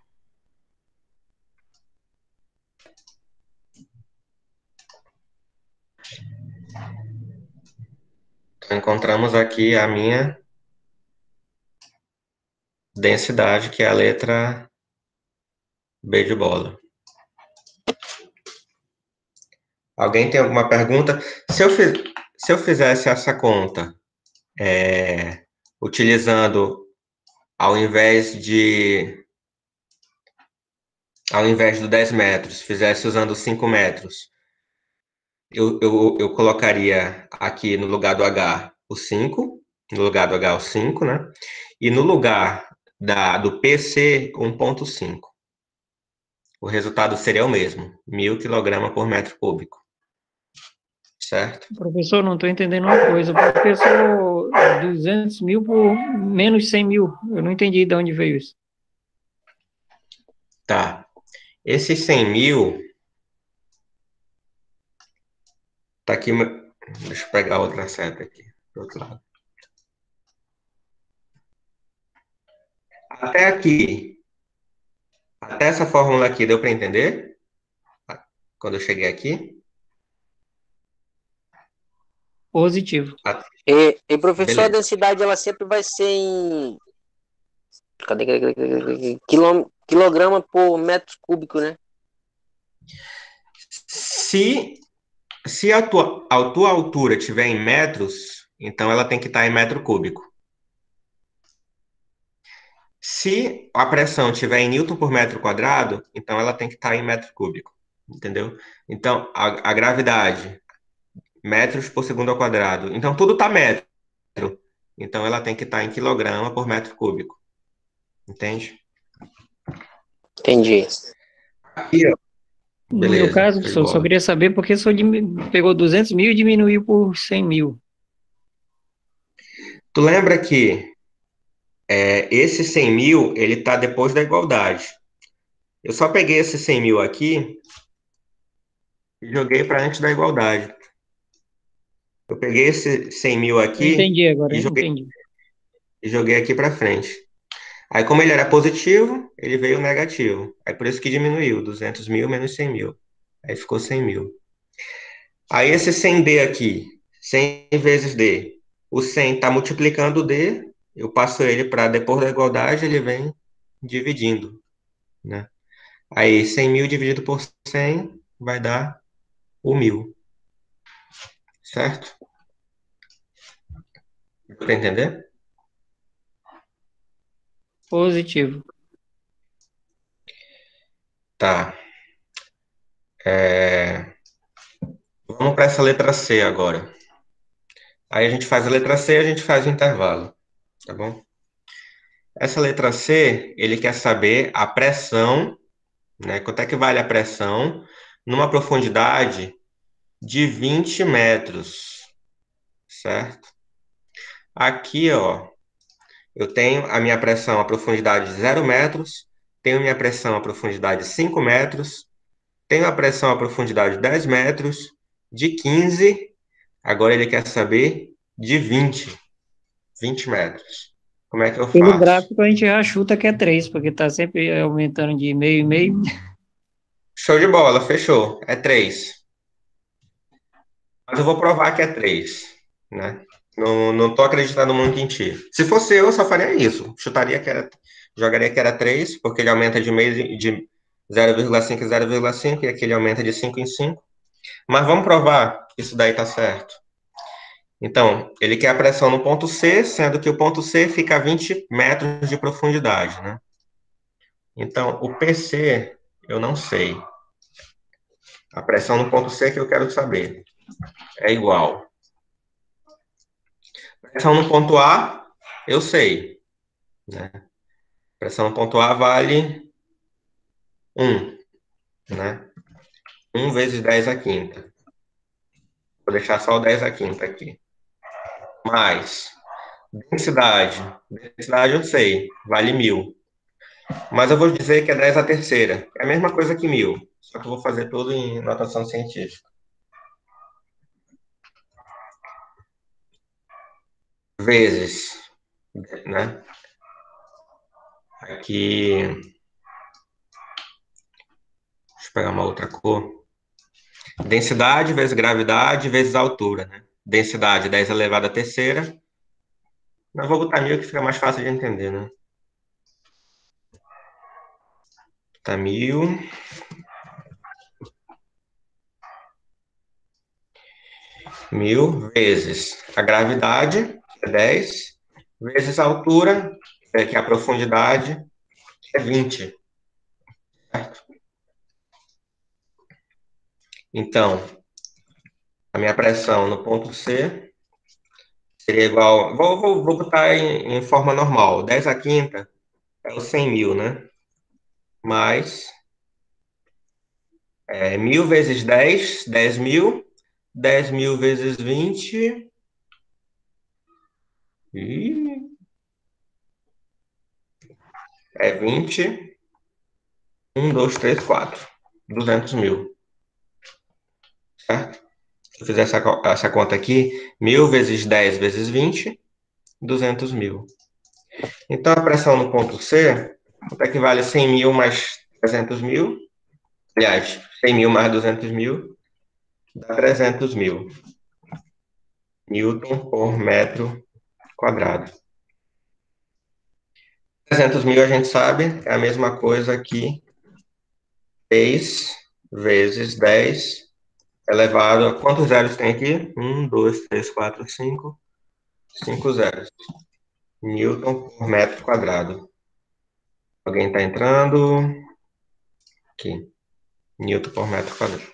Então, encontramos aqui a minha densidade, que é a letra B de bola. Alguém tem alguma pergunta? Se eu fizesse essa conta utilizando, ao invés do 10 metros, fizesse usando 5 metros, eu colocaria aqui no lugar do H o 5, no lugar do H o 5, né? E no lugar do PC, 1,5. O resultado seria o mesmo, 1000 kg por metro cúbico. Certo? Professor, não estou entendendo uma coisa. Professor, 200 mil por menos 100 mil. Eu não entendi de onde veio isso. Tá. Esses 100 mil... Tá aqui... Deixa eu pegar outra seta aqui, do outro lado. Até aqui, até essa fórmula aqui, deu para entender? Quando eu cheguei aqui? Positivo. E professor, Beleza. a densidade ela sempre vai ser em quilograma por metro cúbico, né? Se a tua altura estiver em metros, então ela tem que estar em metro cúbico. Se a pressão estiver em newton por metro quadrado, então ela tem que estar em metro cúbico. Entendeu? Então, a gravidade, metros por segundo ao quadrado. Então, tudo está metro. Então, ela tem que estar em quilograma por metro cúbico. Entende? Entendi. Aqui, ó. No meu Beleza, caso, show de professor, só bola. queria saber por que o senhor pegou 200 mil e diminuiu por 100 mil. Tu lembra que esse 100 mil, ele está depois da igualdade. Eu só peguei esse 100 mil aqui e joguei para antes da igualdade. Eu peguei esse 100 mil Eu aqui entendi agora, e entendi. joguei aqui para frente. Aí, como ele era positivo, ele veio negativo. Aí, por isso que diminuiu, 200 mil menos 100 mil. Aí ficou 100 mil. Aí, esse 100D aqui, 100 vezes D. O 100 está multiplicando o D, eu passo ele para depois da igualdade, ele vem dividindo, né? Aí, 100 mil dividido por 100 vai dar o 1000, certo? Deu para entender? Positivo. Tá. Vamos para essa letra C agora. Aí a gente faz a letra C e a gente faz o intervalo, tá bom? Essa letra C, ele quer saber a pressão, né? Quanto é que vale a pressão numa profundidade de 20 metros, certo? Aqui, ó, eu tenho a minha pressão a profundidade de 0 metros, tenho minha pressão a profundidade de 5 metros, tenho a pressão a profundidade de 10 metros, de 15, agora ele quer saber de 20 metros. Como é que eu Pelo faço? gráfico, a gente já chuta que é 3, porque está sempre aumentando de meio em meio. Show de bola, fechou. É 3. Mas eu vou provar que é 3, né? Não tô acreditando muito em ti. Se fosse eu só faria isso. Jogaria que era 3, porque ele aumenta de meio de 0,5 em 0,5 e aqui ele aumenta de 5 em 5. Mas vamos provar que isso daí tá certo. Então, ele quer a pressão no ponto C, sendo que o ponto C fica a 20 metros de profundidade, né? Então, o PC, eu não sei. A pressão no ponto C que eu quero saber é igual. Pressão no ponto A, eu sei, né? Pressão no ponto A vale 1, né? 1 vezes 10 à quinta. Vou deixar só o 10 à quinta aqui. Mais densidade. Densidade eu sei, vale 1000. Mas eu vou dizer que é 10 à terceira. É a mesma coisa que 1000, só que eu vou fazer tudo em notação científica. Vezes, né? Aqui, deixa eu pegar uma outra cor. Densidade vezes gravidade vezes altura, né? Densidade 10 elevado à terceira. Mas vou botar 1000 que fica mais fácil de entender, né? Tá 1000. 1000 vezes a gravidade, que é 10, vezes a altura, que é a profundidade, que é 20. Certo? Então, a minha pressão no ponto C seria igual. Vou botar em forma normal. 10 à quinta é o 100 mil, né? Mais 1000 vezes 10, 10 mil. 10 mil vezes 20. E é 20. 1, 2, 3, 4. 200 mil. Certo? Se eu fizer essa conta aqui, 1000 vezes 10 vezes 20, 200 mil. Então, a pressão no ponto C, quanto é que vale 100 mil mais 300 mil? Aliás, 100 mil mais 200 mil dá 300 mil. Newton por metro quadrado. 300 mil a gente sabe, é a mesma coisa que 6 vezes 10 elevado a quantos zeros tem aqui? 1, 2, 3, 4, 5. 5 zeros. Newton por metro quadrado. Alguém está entrando? Aqui. Newton por metro quadrado.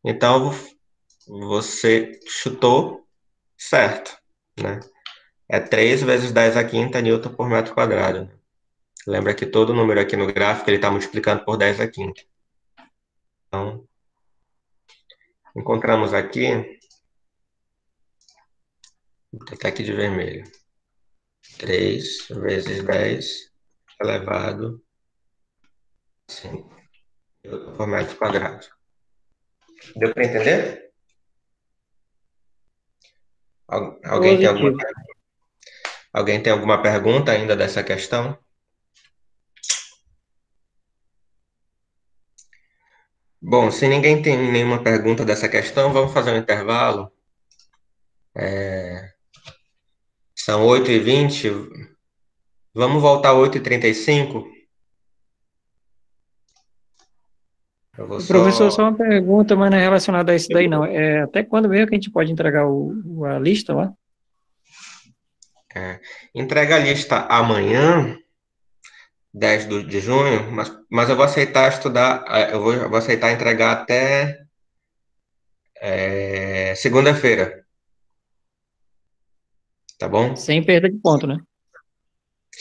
Então, você chutou certo, né? É 3 vezes 10 à quinta newton por metro quadrado. Lembra que todo número aqui no gráfico ele está multiplicando por 10 à quinta. Então, encontramos aqui, vou botar aqui de vermelho, 3 vezes 10 elevado a 5 newton por metro quadrado. Deu para entender? Alguém tem Positivo. alguém tem alguma pergunta ainda dessa questão? Bom, se ninguém tem nenhuma pergunta dessa questão, vamos fazer um intervalo. São 8h20. Vamos voltar às 8h35? Eu vou Professor, só. só uma pergunta, mas não é relacionada a isso daí, não. Até quando mesmo que a gente pode entregar a lista lá? Entrega a lista amanhã, 10 de junho, mas eu vou aceitar estudar, eu vou aceitar entregar até segunda-feira. Tá bom? Sem perda de ponto, né?